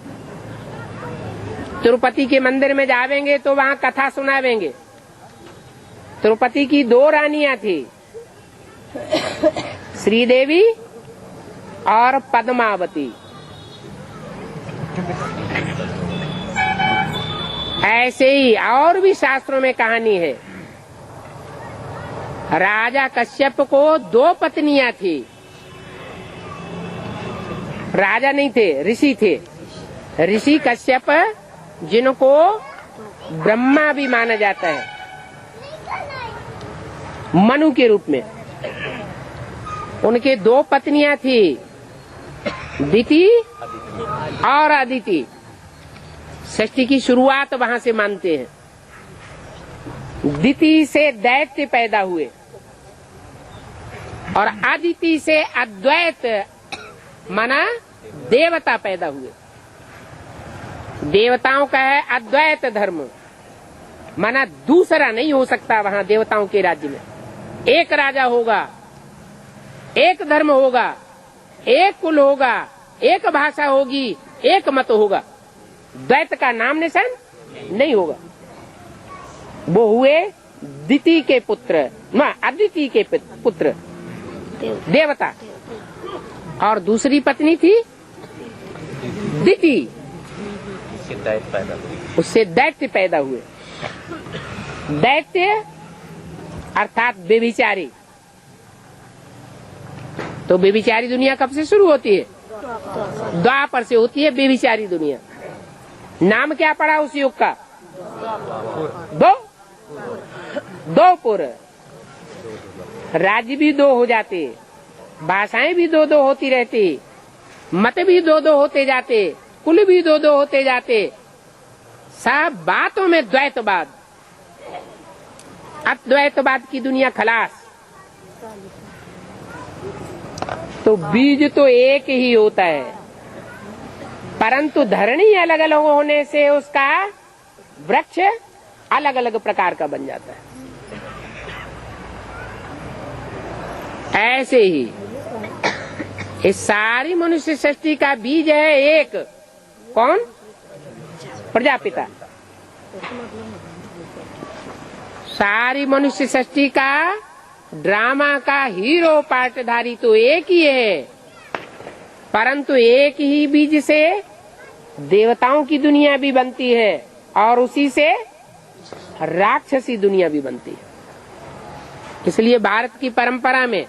तिरुपति के मंदिर में जावेंगे तो वहाँ कथा सुनावेंगे। तिरुपति की 2 रानियां थी, श्रीदेवी और पद्मावती। ऐसे ही और भी शास्त्रों में कहानी है। राजा कश्यप को 2 पत्नियां थी। राजा नहीं थे, ऋषि थे। ऋषि कश्यप जिनको ब्रह्मा भी माना जाता है मनु के रूप में। उनके 2 पत्नियां थी, दिति और अदिति। सृष्टि की शुरुआत वहां से मानते हैं। दिति से दैत्य पैदा हुए और अदिति से अद्वैत माना देवता पैदा हुए। देवताओं का है अद्वैत धर्म, माना दूसरा नहीं हो सकता। वहां देवताओं के राज्य में एक राजा होगा, एक धर्म होगा, एक कुल होगा, एक भाषा होगी, एक मत होगा। द्वैत का नाम निशान नहीं होगा। वो हुए दिति के पुत्र, अदिति के पुत्र देवता। और दूसरी पत्नी थी दिति, उससे दैत्य पैदा हुए। दैत्य अर्थात व्यभिचारी। तो व्यभिचारी दुनिया कब से शुरू होती है? द्वापर से होती है व्यभिचारी दुनिया। नाम क्या पड़ा उस युग का? द्वापर। राज्य भी 2 हो जाते, भाषाएं भी 2-2 होती रहती, मत भी 2-2 होते जाते, कुल भी 2-2 होते जाते। सब बातों में द्वैतवाद, अद्वैतवाद की दुनिया खलास। तो बीज तो एक ही होता है, परंतु धरणी अलग अलग होने से उसका वृक्ष अलग अलग प्रकार का बन जाता है। ऐसे ही इस सारी मनुष्य सृष्टि का बीज है एक। कौन? प्रजापिता। सारी मनुष्य सृष्टि का ड्रामा का हीरो पार्टधारी तो एक ही है, परंतु एक ही बीज से देवताओं की दुनिया भी बनती है और उसी से राक्षसी दुनिया भी बनती है। इसलिए भारत की परंपरा में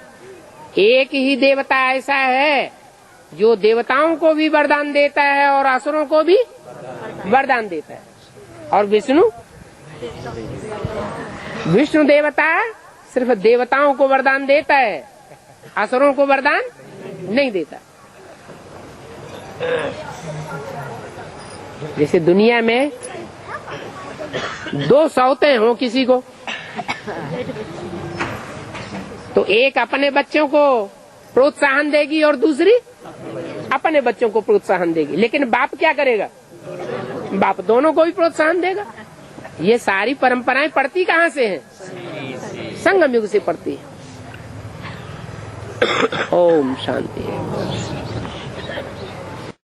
एक ही देवता ऐसा है जो देवताओं को भी वरदान देता है और असुरों को भी वरदान देता है। और विष्णु विष्णु देवता सिर्फ देवताओं को वरदान देता है, असुरों को वरदान नहीं देता। जैसे दुनिया में दो सौतें हो किसी को, तो एक अपने बच्चों को प्रोत्साहन देगी और दूसरी अपने बच्चों को प्रोत्साहन देगी, लेकिन बाप क्या करेगा? बाप दोनों को भी प्रोत्साहन देगा। ये सारी परंपराएं पड़ती कहाँ से हैं? संगम युग से पड़ती है। ओम शांति।